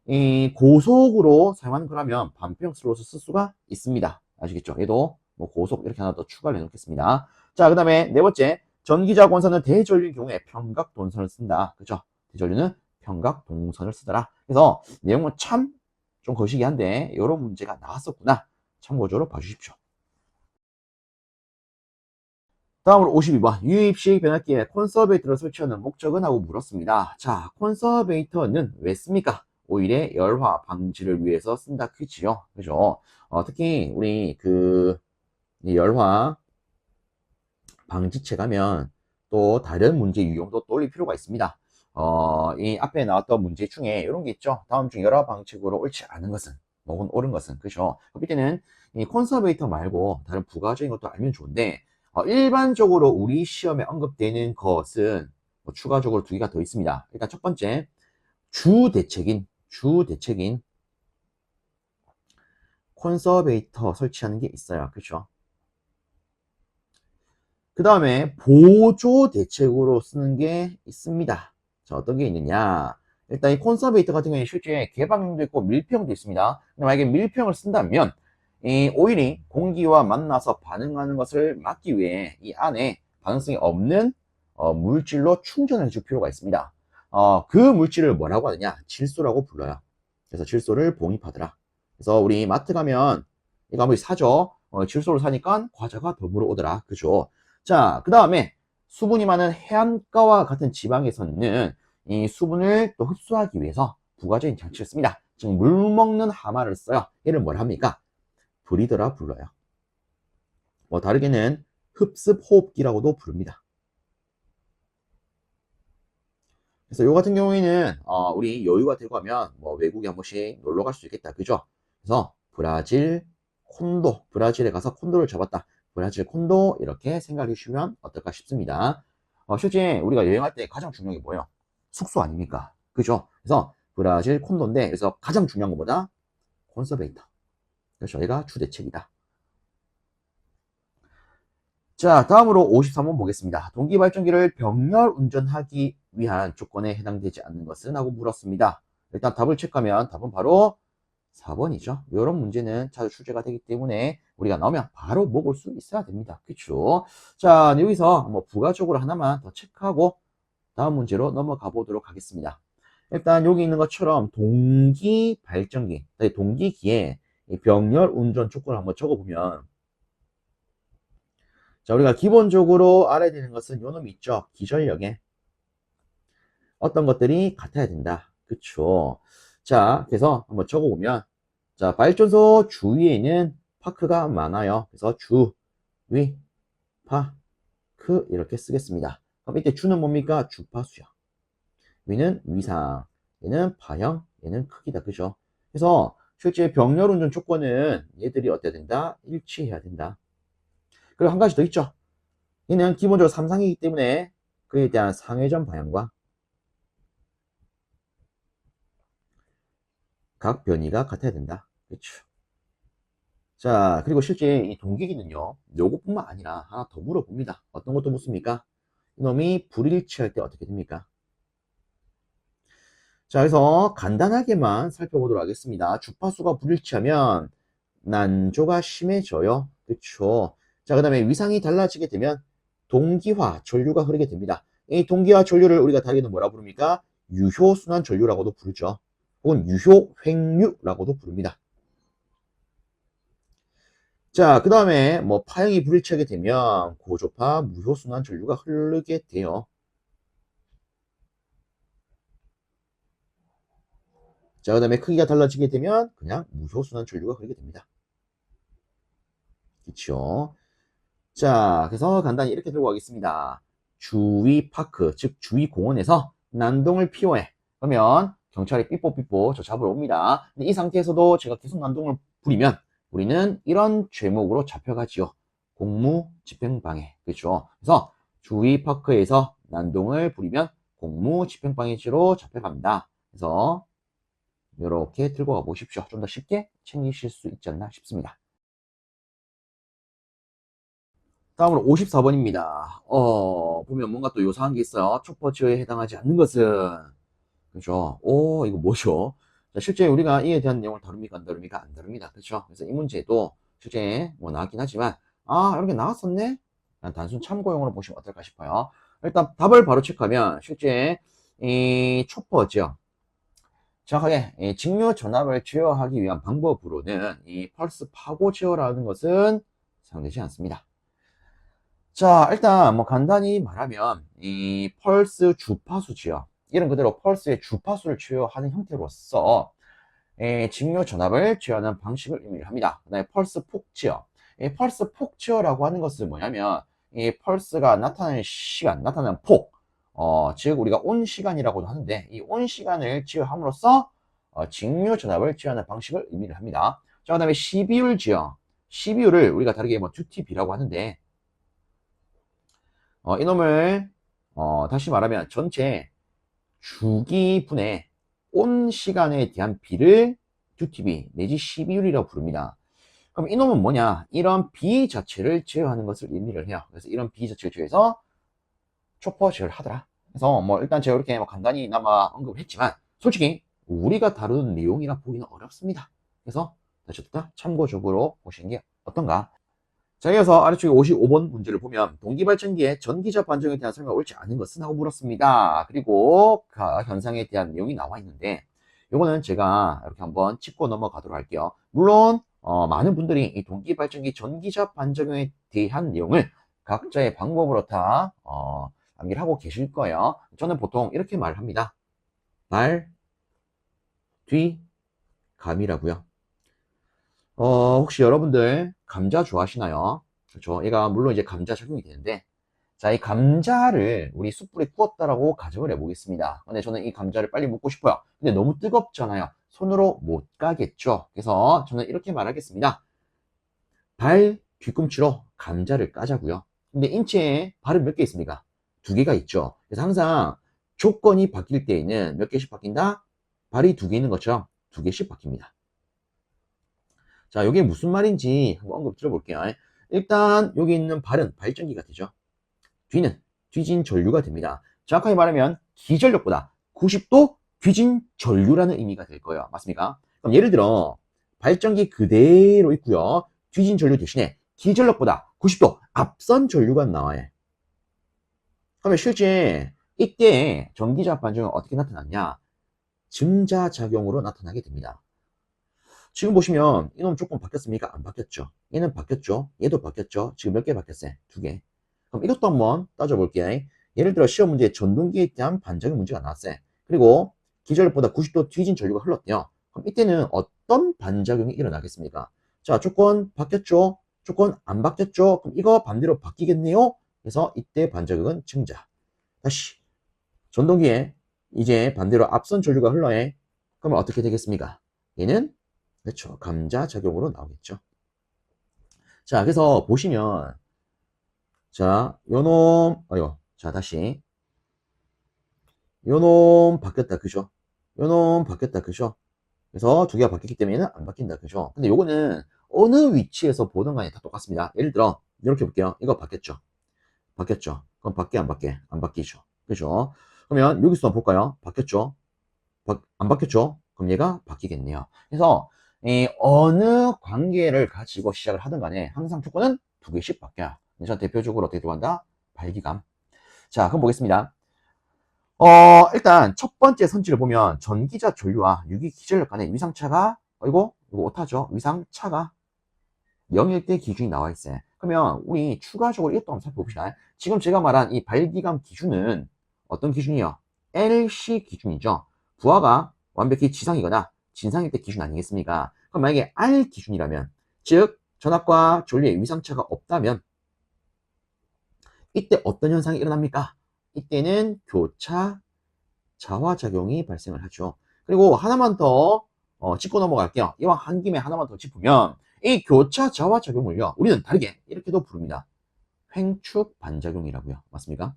이 고속으로 사용하는 거라면 반폐형 슬롯을 쓸 수가 있습니다. 아시겠죠? 얘도 뭐 고속 이렇게 하나 더 추가를 해놓겠습니다. 자, 그 다음에 네 번째, 전기자 권선은 대전류인 경우에 평각 동선을 쓴다. 그죠? 대전류는 평각 동선을 쓰더라. 그래서 내용은 참 좀 거시기 한데 이런 문제가 나왔었구나. 참고적으로 봐주십시오. 다음으로 52번. 유입식 변압기에 콘서베이터를 설치하는 목적은? 하고 물었습니다. 자, 콘서베이터는 왜 씁니까? 오일의 열화 방지를 위해서 쓴다. 그치요? 그죠? 특히 우리 이 열화 방지체 가면 또 다른 문제 유형도 또 올릴 필요가 있습니다. 이 앞에 나왔던 문제 중에 이런 게 있죠. 다음 중 열화 방식으로 옳지 않은 것은, 혹은 옳은 것은, 그죠? 그때는 이 콘서베이터 말고 다른 부가적인 것도 알면 좋은데, 일반적으로 우리 시험에 언급되는 것은 뭐 추가적으로 두 개가 더 있습니다. 일단 첫 번째, 주대책인 콘서베이터 설치하는 게 있어요. 그죠? 그 다음에 보조 대책으로 쓰는 게 있습니다. 자, 어떤 게 있느냐? 일단 이 콘서베이터 같은 경우에 실제 개방형도 있고 밀폐형도 있습니다. 근데 만약에 밀폐형을 쓴다면 이 오일이 공기와 만나서 반응하는 것을 막기 위해 이 안에 반응성이 없는 물질로 충전을 해줄 필요가 있습니다. 그 물질을 뭐라고 하느냐? 질소라고 불러요. 그래서 질소를 봉입하더라. 그래서 우리 마트 가면 이거 한번 사죠. 질소를 사니까 과자가 더불어 오더라. 그죠? 자, 그 다음에 수분이 많은 해안가와 같은 지방에서는 이 수분을 또 흡수하기 위해서 부가적인 장치를 씁니다. 즉, 물 먹는 하마를 써요. 얘를 뭐라 합니까? 브리더라 불러요. 뭐 다르게는 흡습 호흡기라고도 부릅니다. 그래서 요 같은 경우에는 우리 여유가 되고 하면 뭐 외국에 한 번씩 놀러 갈 수 있겠다. 그죠? 그래서 브라질 콘도, 브라질에 가서 콘도를 잡았다. 브라질 콘도 이렇게 생각해 주시면 어떨까 싶습니다. 실제 우리가 여행할 때 가장 중요한 게 뭐예요? 숙소 아닙니까? 그죠? 그래서 브라질 콘도인데, 그래서 가장 중요한 것보다 콘서베이터. 그래서 저희가 주대책이다. 자, 다음으로 53번 보겠습니다. 동기발전기를 병렬 운전하기 위한 조건에 해당되지 않는 것은? 하고 물었습니다. 일단 답을 체크하면 답은 바로 4번이죠. 이런 문제는 자주 출제가 되기 때문에 우리가 나오면 바로 먹을 수 있어야 됩니다. 그쵸? 자, 여기서 뭐 부가적으로 하나만 더 체크하고 다음 문제로 넘어가 보도록 하겠습니다. 일단 여기 있는 것처럼 동기발전기, 동기기에 병렬 운전 조건을 한번 적어보면, 자, 우리가 기본적으로 알아야 되는 것은 요 놈이 있죠. 기전력에 어떤 것들이 같아야 된다. 그쵸? 자, 그래서 한번 적어보면, 자, 발전소 주위에는 파크가 많아요. 그래서 주, 위, 파, 크 이렇게 쓰겠습니다. 그럼 이때 주는 뭡니까? 주파수요. 위는 위상, 얘는 파형, 얘는 크기다. 그죠? 그래서 실제 병렬 운전 조건은 얘들이 어때야 된다? 일치해야 된다. 그리고 한 가지 더 있죠. 얘는 기본적으로 삼상이기 때문에 그에 대한 상회전 방향과 각 변이가 같아야 된다. 그렇죠. 자, 그리고 실제 이 동기기는요, 요것뿐만 아니라 하나 더 물어봅니다. 어떤 것도 묻습니까? 이놈이 불일치할 때 어떻게 됩니까? 자, 그래서 간단하게만 살펴보도록 하겠습니다. 주파수가 불일치하면 난조가 심해져요. 그쵸? 자, 그 다음에 위상이 달라지게 되면 동기화 전류가 흐르게 됩니다. 이 동기화 전류를 우리가 다르게는 뭐라 부릅니까? 유효순환 전류라고도 부르죠. 혹은 유효횡류라고도 부릅니다. 자, 그 다음에 뭐 파형이 불일치하게 되면 고조파 무효순환 전류가 흐르게 돼요. 자, 그 다음에 크기가 달라지게 되면 그냥 무효순환 전류가 흐르게 됩니다. 그쵸? 자, 그래서 간단히 이렇게 들고 가겠습니다. 주위 파크, 즉 주위 공원에서 난동을 피워해. 그러면 경찰이 삐뽀삐뽀 저 잡으러 옵니다. 근데 이 상태에서도 제가 계속 난동을 부리면 우리는 이런 죄목으로 잡혀가지요. 공무집행방해. 그렇죠? 그래서 주위 파크에서 난동을 부리면 공무집행방해죄로 잡혀갑니다. 그래서 이렇게 들고 가 보십시오. 좀 더 쉽게 챙기실 수 있지 않나 싶습니다. 다음으로 54번입니다. 보면 뭔가 또 요상한 게 있어요. 촉법지어에 해당하지 않는 것은, 그죠? 이거 뭐죠? 자, 실제 우리가 이에 대한 내용을 다룹니까? 안 다룹니까? 안 다룹니다. 그죠? 그래서 이 문제도 실제 뭐 나왔긴 하지만, 이렇게 나왔었네? 그냥 단순 참고용으로 보시면 어떨까 싶어요. 일단 답을 바로 체크하면, 실제 이 촉법지어, 정확하게 이 직류 전압을 제어하기 위한 방법으로는 이 펄스 파고 제어라는 것은 사용되지 않습니다. 자, 일단 뭐 간단히 말하면 이 펄스 주파수 지어, 이름 그대로 펄스의 주파수를 제어하는 형태로서 직류 전압을 제어하는 방식을 의미를 합니다. 그다음에 펄스 폭 지어. 이 펄스 폭 지어라고 하는 것은 뭐냐면 이 펄스가 나타나는 시간, 나타나는 폭, 즉 우리가 온 시간이라고도 하는데 이 온 시간을 지어함으로써 직류 전압을 제어하는 방식을 의미를 합니다. 자, 그다음에 시비율 지어. 시비율을 우리가 다르게 뭐 듀티비라고 하는데 이놈을 다시 말하면 전체 주기분의 온 시간에 대한 비를 듀티비 내지 시비율이라고 부릅니다. 그럼 이놈은 뭐냐? 이런 비 자체를 제어하는 것을 의미를 해요. 그래서 이런 비 자체를 제어해서 초퍼 제어를 하더라. 그래서 뭐 일단 제가 이렇게 뭐 간단히나마 언급을 했지만 솔직히 우리가 다루는 내용이라 보기는 어렵습니다. 그래서 다시 참고적으로 보시는 게 어떤가? 자, 이어서 아래쪽에 55번 문제를 보면 동기발전기의 전기적 반정에 대한 설명이 옳지 않은 것은? 하고 물었습니다. 그리고 그 현상에 대한 내용이 나와 있는데 요거는 제가 이렇게 한번 짚고 넘어가도록 할게요. 물론 많은 분들이 이 동기발전기 전기적 반작용에 대한 내용을 각자의 방법으로 다 암기를 하고 계실 거예요. 저는 보통 이렇게 말합니다. 발, 뒤, 감이라고요. 혹시 여러분들 감자 좋아하시나요? 그렇죠. 얘가 물론 이제 감자 적용이 되는데, 자, 이 감자를 우리 숯불에 구웠다라고 가정을 해보겠습니다. 근데 저는 이 감자를 빨리 먹고 싶어요. 근데 너무 뜨겁잖아요. 손으로 못 가겠죠. 그래서 저는 이렇게 말하겠습니다. 발 뒤꿈치로 감자를 까자고요. 근데 인체에 발은 몇 개 있습니까? 두 개가 있죠. 그래서 항상 조건이 바뀔 때에는 몇 개씩 바뀐다? 발이 두 개 있는 것처럼 두 개씩 바뀝니다. 자, 이게 무슨 말인지 한번 언급 들어볼게요. 일단 여기 있는 발은 발전기가 되죠. 뒤는 뒤진 전류가 됩니다. 정확하게 말하면 기전력보다 90도 뒤진 전류라는 의미가 될 거예요. 맞습니까? 그럼 예를 들어 발전기 그대로 있고요. 뒤진 전류 대신에 기전력보다 90도 앞선 전류가 나와요. 그러면 실제 이때 전기자 반전은 어떻게 나타났냐? 증자작용으로 나타나게 됩니다. 지금 보시면 이놈 조금 바뀌었습니까? 안 바뀌었죠. 얘는 바뀌었죠. 얘도 바뀌었죠. 지금 몇 개 바뀌었어요? 2개. 그럼 이것도 한번 따져볼게요. 예를 들어 시험 문제에 전동기에 대한 반작용 문제가 나왔어요. 그리고 기전력보다 90도 뒤진 전류가 흘렀대요. 그럼 이때는 어떤 반작용이 일어나겠습니까? 자, 조건 바뀌었죠? 조건 안 바뀌었죠? 그럼 이거 반대로 바뀌겠네요? 그래서 이때 반작용은 증자. 다시 전동기에 이제 반대로 앞선 전류가 흘러요. 그러면 어떻게 되겠습니까? 얘는 그렇죠. 감자작용으로 나오겠죠. 자, 그래서 보시면 자, 요놈 자, 다시 요놈 바뀌었다. 그죠? 요놈 바뀌었다. 그죠? 그래서 두 개가 바뀌기 때문에는 안 바뀐다. 그죠? 근데 요거는 어느 위치에서 보든 간에 다 똑같습니다. 예를 들어 이렇게 볼게요. 이거 바뀌었죠? 바뀌었죠? 그럼 바뀌 안 바뀌? 안 바뀌죠. 그죠? 그러면 여기서 한번 볼까요? 바뀌었죠? 안 바뀌었죠? 그럼 얘가 바뀌겠네요. 그래서 이 어느 관계를 가지고 시작을 하든 간에 항상 조건은 두 개씩 바뀌어요. 그래서 대표적으로 어떻게 들어간다? 발기감. 자, 그럼 보겠습니다. 일단 첫 번째 선지를 보면 전기자 전류와 유기 기전력 간의 위상차가 이거 오타죠. 위상차가 0일 때 기준이 나와 있어요. 그러면 우리 추가적으로 이것도 한번 살펴봅시다. 지금 제가 말한 이 발기감 기준은 어떤 기준이요? LC 기준이죠. 부하가 완벽히 지상이거나 진상일 때 기준 아니겠습니까? 그럼 만약에 R 기준이라면, 즉 전압과 전류의 위상차가 없다면 이때 어떤 현상이 일어납니까? 이때는 교차 자화작용이 발생을 하죠. 그리고 하나만 더 짚고 넘어갈게요. 이왕 한 김에 하나만 더 짚으면 이 교차 자화작용을요, 우리는 다르게 이렇게도 부릅니다. 횡축 반작용이라고요. 맞습니까?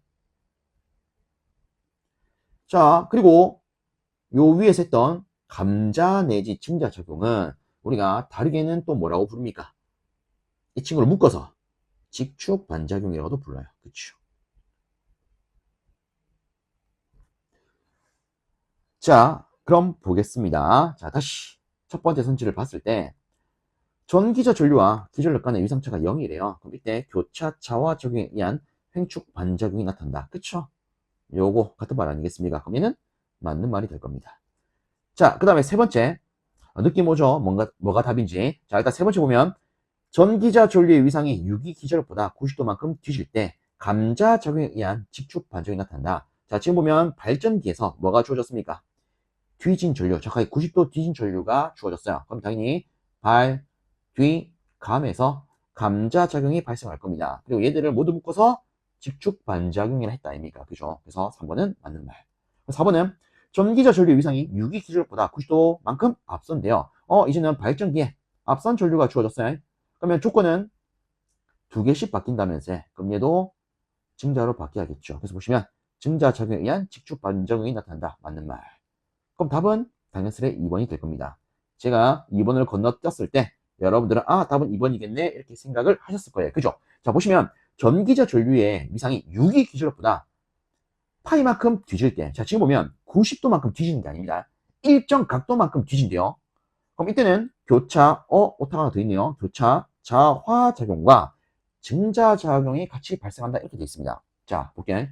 자, 그리고 요 위에서 했던 감자 내지 증자작용은 우리가 다르게는 또 뭐라고 부릅니까? 이 친구를 묶어서 직축 반작용이라고도 불러요. 그렇죠? 자, 그럼 보겠습니다. 자, 다시 첫 번째 선지를 봤을 때 전기자 전류와 기전력 간의 위상차가 0이래요. 그럼 이때 교차 자화작용에 의한 횡축 반작용이 나타난다. 그쵸? 요거 같은 말 아니겠습니까? 그럼 얘는 맞는 말이 될 겁니다. 자, 그 다음에 세 번째. 느낌 오죠? 뭐가 답인지. 자, 일단 세 번째 보면 전기자 전류의 위상이 유기 기전력보다 90도만큼 뒤질 때 감자작용에 의한 직축 반작용이 나타난다. 자, 지금 보면 발전기에서 뭐가 주어졌습니까? 뒤진 전류, 정확하게 90도 뒤진 전류가 주어졌어요. 그럼 당연히 발, 뒤, 감에서 감자작용이 발생할 겁니다. 그리고 얘들을 모두 묶어서 직축 반작용이라 했다 아닙니까? 그죠? 그래서 3번은 맞는 말. 4번은 전기자 전류 위상이 유기 기전력보다 90도만큼 앞선데요. 이제는 발전기에 앞선 전류가 주어졌어요. 그러면 조건은 두 개씩 바뀐다면서, 그럼 얘도 증자로 바뀌어야겠죠. 그래서 보시면 증자작용에 의한 직축 반작용이 나타난다. 맞는 말. 그럼 답은 당연스레 2번이 될 겁니다. 제가 2번을 건너뛰었을 때 여러분들은 답은 2번이겠네 이렇게 생각을 하셨을 거예요. 그죠? 자, 보시면 전기자 전류의 위상이 유기 기전력보다 파이만큼 뒤질 때, 자, 지금 보면 90도만큼 뒤지는 게 아닙니다. 일정 각도만큼 뒤진대요. 그럼 이때는 교차, 오타가 더 있네요. 교차 자화작용과 증자작용이 같이 발생한다 이렇게 되어 있습니다. 자, 볼게요.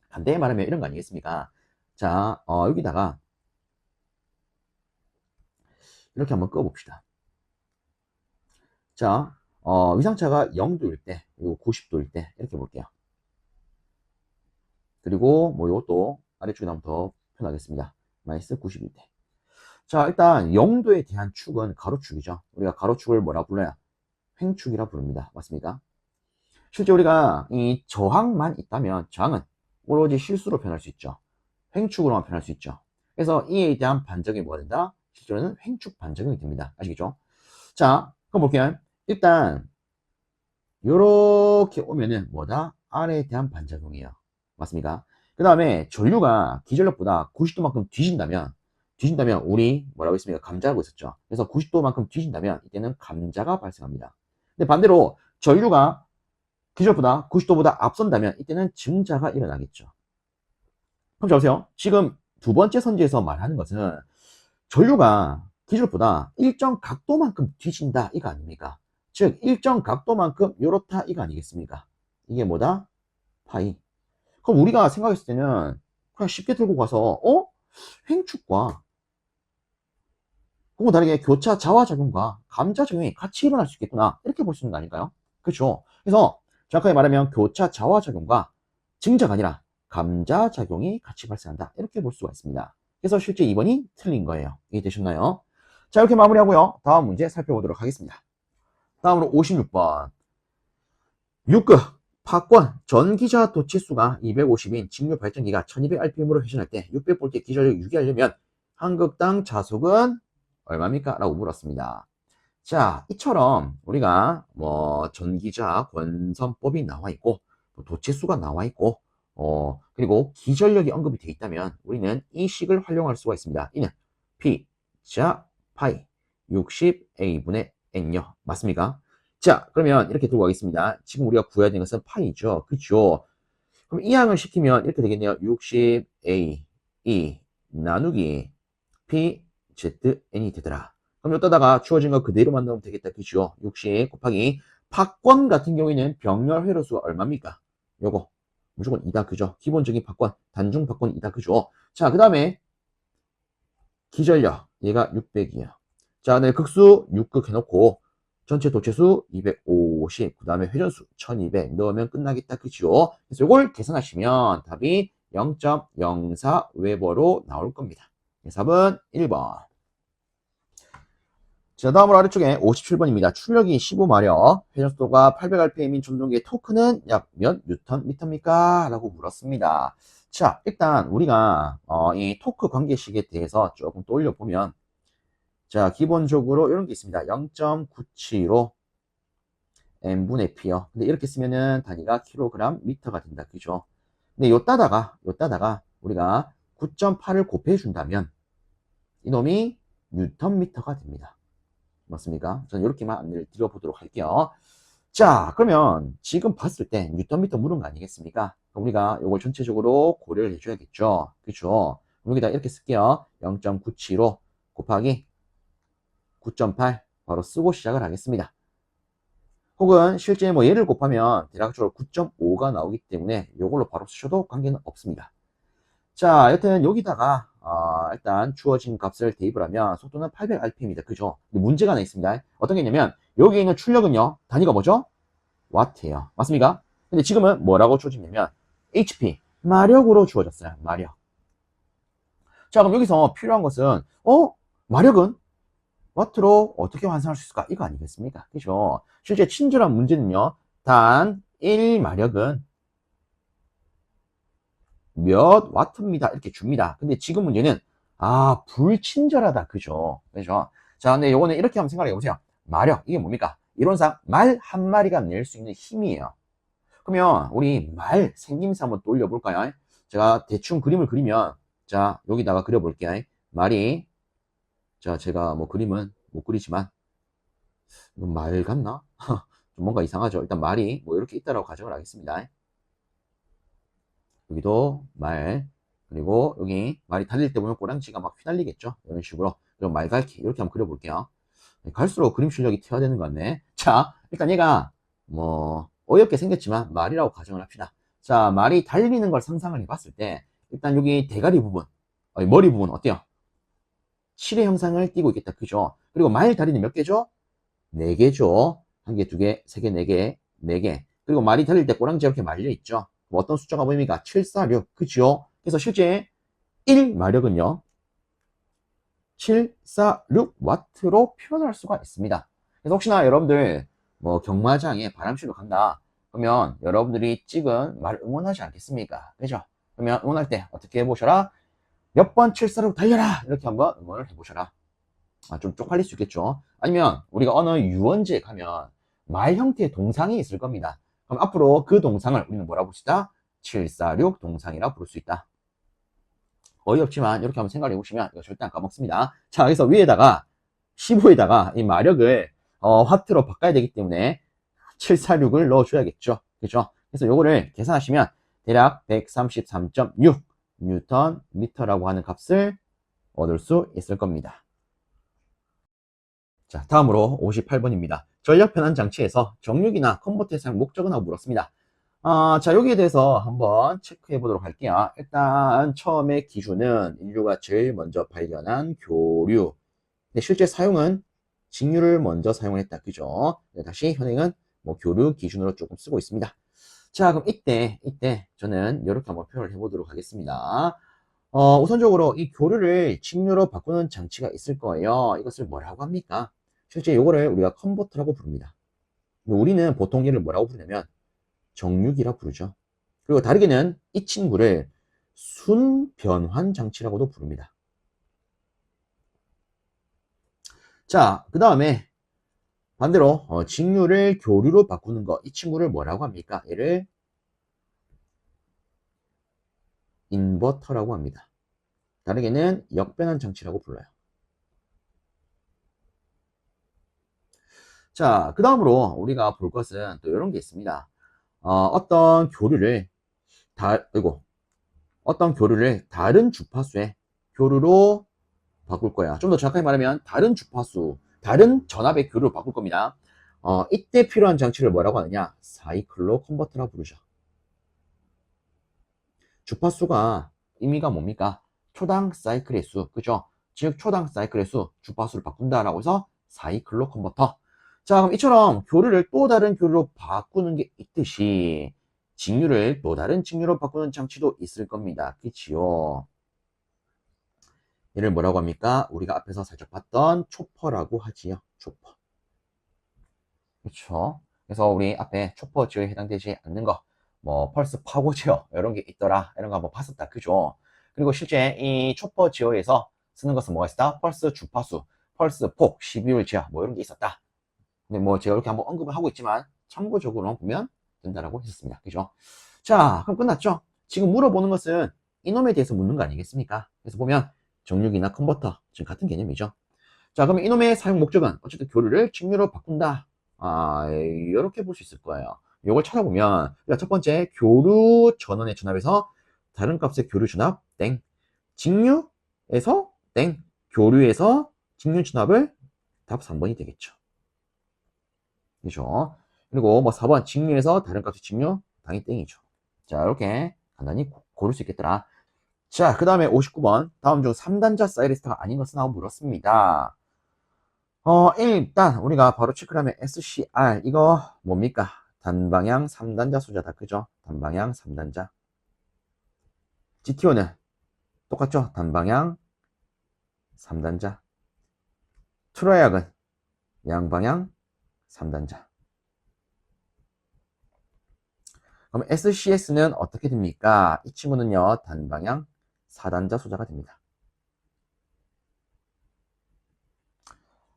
반대에 말하면 이런 거 아니겠습니까? 자, 여기다가 이렇게 한번 꺼봅시다. 자, 위상차가 0도일 때, 그리고 90도일 때, 이렇게 볼게요. 그리고 뭐 이것도 아래쪽에 나면 더 편하겠습니다. 마이너스 90일 때. 자, 일단 0도에 대한 축은 가로축이죠. 우리가 가로축을 뭐라 불러요? 횡축이라 부릅니다. 맞습니까? 실제 우리가 이 저항만 있다면 저항은 오로지 실수로 표현할 수 있죠. 횡축으로만 표현할 수 있죠. 그래서 이에 대한 반작용이 뭐가 된다? 실제로는 횡축 반작용이 됩니다. 아시겠죠? 자, 그럼 볼게요. 일단 이렇게 오면은 뭐다? R에 대한 반작용이에요. 맞습니까? 그 다음에 전류가 기전력보다 90도만큼 뒤진다면 우리 뭐라고 했습니까? 감자라고 했었죠. 그래서 90도만큼 뒤진다면 이때는 감자가 발생합니다. 근데 반대로 전류가 기절보다 90도보다 앞선다면 이때는 증자가 일어나겠죠. 그럼 자 보세요. 지금 두 번째 선지에서 말하는 것은 전류가 기절보다 일정 각도만큼 뒤진다 이거 아닙니까? 즉 일정 각도만큼 요렇다 이거 아니겠습니까? 이게 뭐다? 파이. 그럼 우리가 생각했을 때는 그냥 쉽게 들고 가서 횡축과 그거 다르게 교차 자화작용과 감자작용이 같이 일어날 수 있겠구나 이렇게 볼 수 있는 거 아닐까요? 그렇죠? 그래서 정확하게 말하면 교차 자화작용과 증자가 아니라 감자작용이 같이 발생한다 이렇게 볼 수가 있습니다. 그래서 실제 2번이 틀린 거예요. 이해되셨나요? 자, 이렇게 마무리하고요. 다음 문제 살펴보도록 하겠습니다. 다음으로 56번. 6급 파권 전기자 도치수가 250인 직류 발전기가 1200rpm으로 회전할 때 600V 기전력 유지하려면 한 극당 자속은 얼마입니까? 라고 물었습니다. 자, 이처럼 우리가 뭐 전기자 권선법이 나와 있고 도치수가 나와 있고 그리고 기전력이 언급이 되어 있다면 우리는 이 식을 활용할 수가 있습니다. 이는 P 자 파이 60A분의 N요. 맞습니까? 자, 그러면 이렇게 들고 가겠습니다. 지금 우리가 구해야 되는 것은 파이죠. 그죠? 그럼 이 항을 시키면 이렇게 되겠네요. 60A E 나누기 P Z N이 되더라. 그럼 여기다가 주어진 거 그대로 만들면 되겠다. 그죠? 60 곱하기 파권 같은 경우에는 병렬 회로수가 얼마입니까? 요거 무조건 2다. 그죠? 기본적인 파권, 단중 파권 2다. 그죠? 자, 그 다음에 기전력 얘가 600이에요. 자, 네, 극수 6극 해놓고 전체 도체수 250, 그 다음에 회전수 1200 넣으면 끝나겠다. 그죠? 그래서 이걸 계산하시면 답이 0.04 웨버로 나올 겁니다. 답은 1번. 자, 다음으로 아래쪽에 57번입니다. 출력이 15마력, 회전속도가 800rpm인 전동기의 토크는 약 몇 뉴턴 미터입니까? 라고 물었습니다. 자, 일단 우리가 이 토크 관계식에 대해서 조금 떠올려보면 자, 기본적으로 이런 게 있습니다. 0.975 n분의 p요. 근데 이렇게 쓰면은 단위가 킬로그램 미터가 된다. 그죠? 근데 요 따다가 우리가 9.8을 곱해 준다면 이놈이 뉴턴 미터가 됩니다. 맞습니까? 저는 이렇게만 안내를 드려보도록 할게요. 자, 그러면 지금 봤을 때 뉴턴 미터 물은 거 아니겠습니까? 그럼 우리가 이걸 전체적으로 고려를 해줘야겠죠. 그죠? 여기다 이렇게 쓸게요. 0.975 곱하기 9.8 바로 쓰고 시작을 하겠습니다. 혹은 실제 뭐 얘를 곱하면 대략적으로 9.5가 나오기 때문에 이걸로 바로 쓰셔도 관계는 없습니다. 자, 여튼 여기다가 일단 주어진 값을 대입을 하면 속도는 800rpm이다. 그죠? 근데 문제가 하나 있습니다. 어떤 게 있냐면 여기 있는 출력은요. 단위가 뭐죠? 와트예요. 맞습니까? 근데 지금은 뭐라고 주어지냐면 HP, 마력으로 주어졌어요. 마력. 자, 그럼 여기서 필요한 것은 마력은 와트로 어떻게 환산할 수 있을까? 이거 아니겠습니까? 그죠? 실제 친절한 문제는요. 단 1마력은 몇 와트입니다. 이렇게 줍니다. 근데 지금 문제는 불친절하다. 그죠? 그죠? 자, 근데 요거는 이렇게 한번 생각해 보세요. 마력, 이게 뭡니까? 이론상 말 한 마리가 낼 수 있는 힘이에요. 그러면 우리 말 생김새 한번 떠올려 볼까요? 제가 대충 그림을 그리면 자, 여기다가 그려 볼게요. 말이 자, 제가 뭐 그림은 못 그리지만 이건 말 같나? 좀 뭔가 이상하죠. 일단 말이 뭐 이렇게 있다라고 가정을 하겠습니다. 여기도 말, 그리고 여기 말이 달릴 때 보면 꼬랑지가 막 휘날리겠죠. 이런 식으로. 그럼 말갈기 이렇게 한번 그려볼게요. 갈수록 그림 실력이 퇴화되는 것 같네. 자, 일단 얘가 뭐 어이없게 생겼지만 말이라고 가정을 합시다. 자, 말이 달리는 걸 상상을 해봤을 때 일단 여기 대가리 부분, 머리 부분 어때요? 실의 형상을 띠고 있겠다. 그죠? 그리고 말 다리는 몇 개죠? 4개죠. 1개, 2개, 3개, 4개, 4개. 그리고 말이 달릴 때 꼬랑지 이렇게 말려 있죠. 뭐 어떤 숫자가 보입니까? 7, 4, 6. 그죠? 그래서 실제 1마력은요. 7, 4, 6와트로 표현할 수가 있습니다. 그래서 혹시나 여러분들 뭐 경마장에 바람실로 간다. 그러면 여러분들이 찍은 말 응원하지 않겠습니까? 그죠? 그러면 응원할 때 어떻게 해보셔라? 몇 번 7, 4, 6 달려라! 이렇게 한번 응원을 해보셔라. 좀 쪽팔릴 수 있겠죠. 아니면 우리가 어느 유원지에 가면 말 형태의 동상이 있을 겁니다. 그럼 앞으로 그 동상을 우리는 뭐라 부르시다? 746 동상이라 부를 수 있다. 어이없지만 이렇게 한번 생각해 보시면 이거 절대 안 까먹습니다. 자, 그래서 위에다가 15에다가 이 마력을 와트로 바꿔야 되기 때문에 746을 넣어줘야겠죠. 그죠? 그래서 요거를 계산하시면 대략 133.6 뉴턴 미터라고 하는 값을 얻을 수 있을 겁니다. 자, 다음으로 58번입니다. 전력 변환 장치에서 정육이나 컨버터의 사용 목적은 하고 물었습니다. 자, 여기에 대해서 한번 체크해 보도록 할게요. 일단 처음에 기준은 인류가 제일 먼저 발견한 교류. 근데 실제 사용은 직류를 먼저 사용했다. 그죠? 다시 현행은 뭐 교류 기준으로 조금 쓰고 있습니다. 자, 그럼 이때 저는 이렇게 한번 표현을 해보도록 하겠습니다. 우선적으로 이 교류를 직류로 바꾸는 장치가 있을 거예요. 이것을 뭐라고 합니까? 실제 이거를 우리가 컨버터라고 부릅니다. 우리는 보통 얘를 뭐라고 부르냐면 정육이라 부르죠. 그리고 다르게는 이 친구를 순변환 장치라고도 부릅니다. 자, 그 다음에 반대로 직류를 교류로 바꾸는 거, 이 친구를 뭐라고 합니까? 얘를 인버터라고 합니다. 다르게는 역변환 장치라고 불러요. 자, 그 다음으로 우리가 볼 것은 또 이런 게 있습니다. 어떤 교류를 어떤 교류를 다른 주파수의 교류로 바꿀 거야. 좀 더 정확하게 말하면 다른 주파수, 다른 전압의 교류로 바꿀 겁니다. 이때 필요한 장치를 뭐라고 하느냐? 사이클로 컨버터라고 부르죠. 주파수가 의미가 뭡니까? 초당 사이클의 수, 그죠? 즉 초당 사이클의 수, 주파수를 바꾼다라고 해서 사이클로 컨버터. 자, 그럼 이처럼 교류를 또 다른 교류로 바꾸는 게 있듯이 직류를 또 다른 직류로 바꾸는 장치도 있을 겁니다. 그치요? 얘를 뭐라고 합니까? 우리가 앞에서 살짝 봤던 초퍼라고 하지요. 초퍼. 그렇죠? 그래서 우리 앞에 초퍼 지역에 해당되지 않는 거, 뭐 펄스 파고 제어 이런 게 있더라. 이런 거 한번 봤었다. 그죠? 그리고 실제 이 초퍼 지역에서 쓰는 것은 뭐가 있었다? 펄스 주파수, 펄스 폭, 12율 제어 뭐 이런 게 있었다. 근데 뭐 제가 이렇게 한번 언급을 하고 있지만 참고적으로 보면 된다라고 했었습니다. 그죠? 자, 그럼 끝났죠? 지금 물어보는 것은 이놈에 대해서 묻는 거 아니겠습니까? 그래서 보면 정육이나 컨버터 지금 같은 개념이죠. 자, 그럼 이놈의 사용 목적은 어쨌든 교류를 직류로 바꾼다. 이렇게 볼 수 있을 거예요. 이걸 찾아보면 첫 번째 교류 전원의 전압에서 다른 값의 교류 전압 땡, 직류에서 땡, 교류에서 직류 전압을 답 3번이 되겠죠. 그죠? 그리고 뭐 4번 직류에서 다른 값의 직류 당연히 땡이죠. 자, 이렇게 간단히 고를 수 있겠더라. 자, 그 다음에 59번 다음 중 3단자 사이리스트가 아닌 것은 하고 물었습니다. 일단 우리가 바로 체크를 하면 SCR 이거 뭡니까? 단방향 3단자 소자다. 그죠? 단방향 3단자. GTO는 똑같죠? 단방향 3단자. 트라이악은 양방향 3단자. 그럼 SCS는 어떻게 됩니까? 이 친구는요, 단방향 4단자 소자가 됩니다.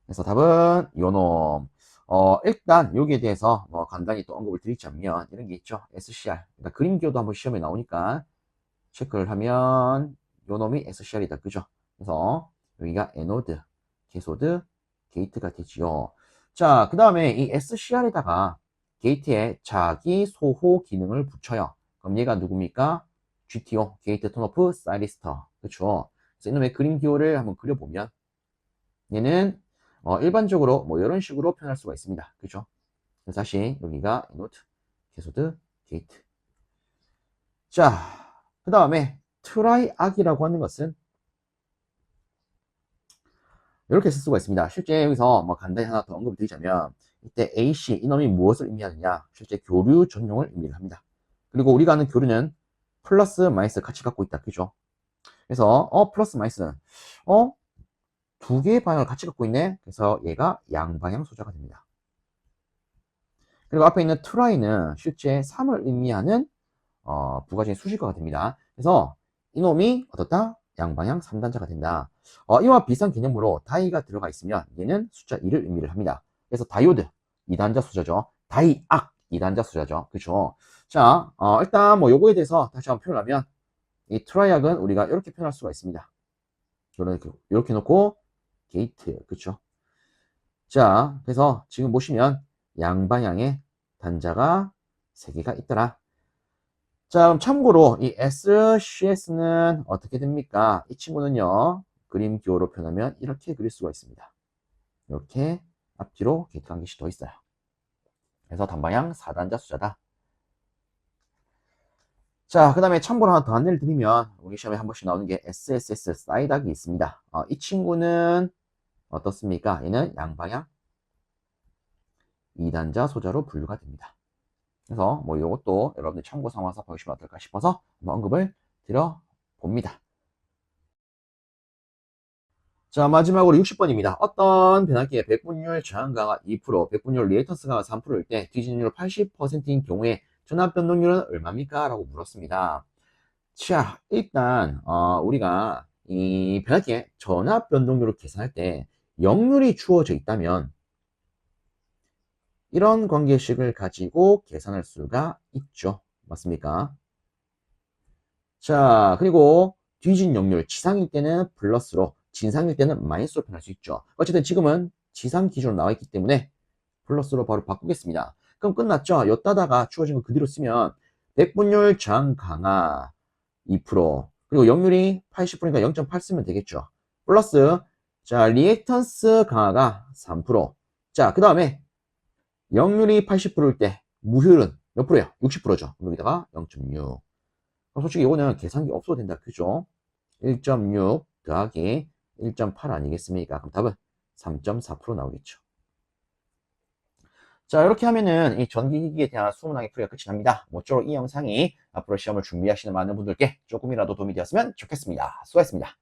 그래서 답은 요놈. 일단 여기에 대해서 뭐 간단히 또 언급을 드리자면 이런 게 있죠. SCR. 그러니까 그림기호도 한번 시험에 나오니까 체크를 하면 요놈이 SCR이다. 그죠? 그래서 여기가 에노드, 개소드, 게이트가 되지요. 자, 그 다음에 이 SCR에다가 게이트에 자기 소호 기능을 붙여요. 그럼 얘가 누굽니까? GTO, 게이트 턴오프 사이리스터. 그쵸? 그래서 이놈의 그림 기호를 한번 그려보면 얘는 일반적으로 뭐 이런 식으로 표현할 수가 있습니다. 그죠? 그래서 다시 여기가 노트, 개소드, 게이트. 자, 그 다음에 트라이악이라고 하는 것은 이렇게 쓸 수가 있습니다. 실제 여기서 뭐 간단히 하나 더 언급을 드리자면 이때 AC 이놈이 무엇을 의미하느냐? 실제 교류 전용을 의미를 합니다. 그리고 우리가 하는 교류는 플러스 마이너스 같이 갖고 있다. 그죠? 그래서 플러스 마이너스는 두 개의 방향을 같이 갖고 있네. 그래서 얘가 양방향 소자가 됩니다. 그리고 앞에 있는 트라이는 실제 3을 의미하는 부가적인 수식어가 됩니다. 그래서 이놈이 어떻다? 양방향 3단자가 된다. 이와 비슷한 개념으로 다이가 들어가 있으면 얘는 숫자 2를 의미를 합니다. 그래서 다이오드 2단자 소자죠. 다이악 2단자 소자죠. 그렇죠? 자, 일단 뭐 요거에 대해서 다시 한번 표현하면 이 트라이악은 우리가 이렇게 표현할 수가 있습니다. 이렇게 놓고 게이트, 그렇죠? 자, 그래서 지금 보시면 양방향의 단자가 3개가 있더라. 자, 그럼 참고로 이 SCS는 어떻게 됩니까? 이 친구는요, 그림 기호로 표현하면 이렇게 그릴 수가 있습니다. 이렇게 앞뒤로 게이트가 한 개씩 더 있어요. 그래서 단방향 4단자 숫자다. 자, 그 다음에 참고로 하나 더 안내를 드리면 우리 시험에 한 번씩 나오는 게 SSS 사이닥이 있습니다. 이 친구는 어떻습니까? 얘는 양방향 2단자 소자로 분류가 됩니다. 그래서 뭐 이것도 여러분들 참고 삼아서 보시면 어떨까 싶어서 한번 언급을 드려봅니다. 자, 마지막으로 60번입니다. 어떤 변압기의 백분율 저항가가 2%, 백분율 리액턴스가 3%일 때 뒤진율 80%인 경우에 전압 변동률은 얼마입니까? 라고 물었습니다. 자, 일단 우리가 이 변압기의 전압 변동률을 계산할 때 역률이 주어져 있다면 이런 관계식을 가지고 계산할 수가 있죠. 맞습니까? 자, 그리고 뒤진 역률, 지상일 때는 플러스로, 진상일 때는 마이너스로 표현할 수 있죠. 어쨌든 지금은 지상 기준으로 나와 있기 때문에 플러스로 바로 바꾸겠습니다. 그럼 끝났죠? 여따다가 주어진 거 그대로 쓰면 백분율 저항 강화 2%, 그리고 역률이 80%니까 0.8 쓰면 되겠죠. 플러스, 자, 리액턴스 강화가 3%. 자, 그 다음에 역률이 80%일 때 무효율은 몇 프로예요? 60%죠. 여기다가 0.6. 솔직히 이거는 계산기 없어도 된다. 그죠? 1.6 더하기 1.8 아니겠습니까? 그럼 답은 3.4% 나오겠죠. 자, 이렇게 하면은 이 전기기기에 대한 수문항의 풀이가 끝이 납니다. 모쪼록 이 영상이 앞으로 시험을 준비하시는 많은 분들께 조금이라도 도움이 되었으면 좋겠습니다. 수고하셨습니다.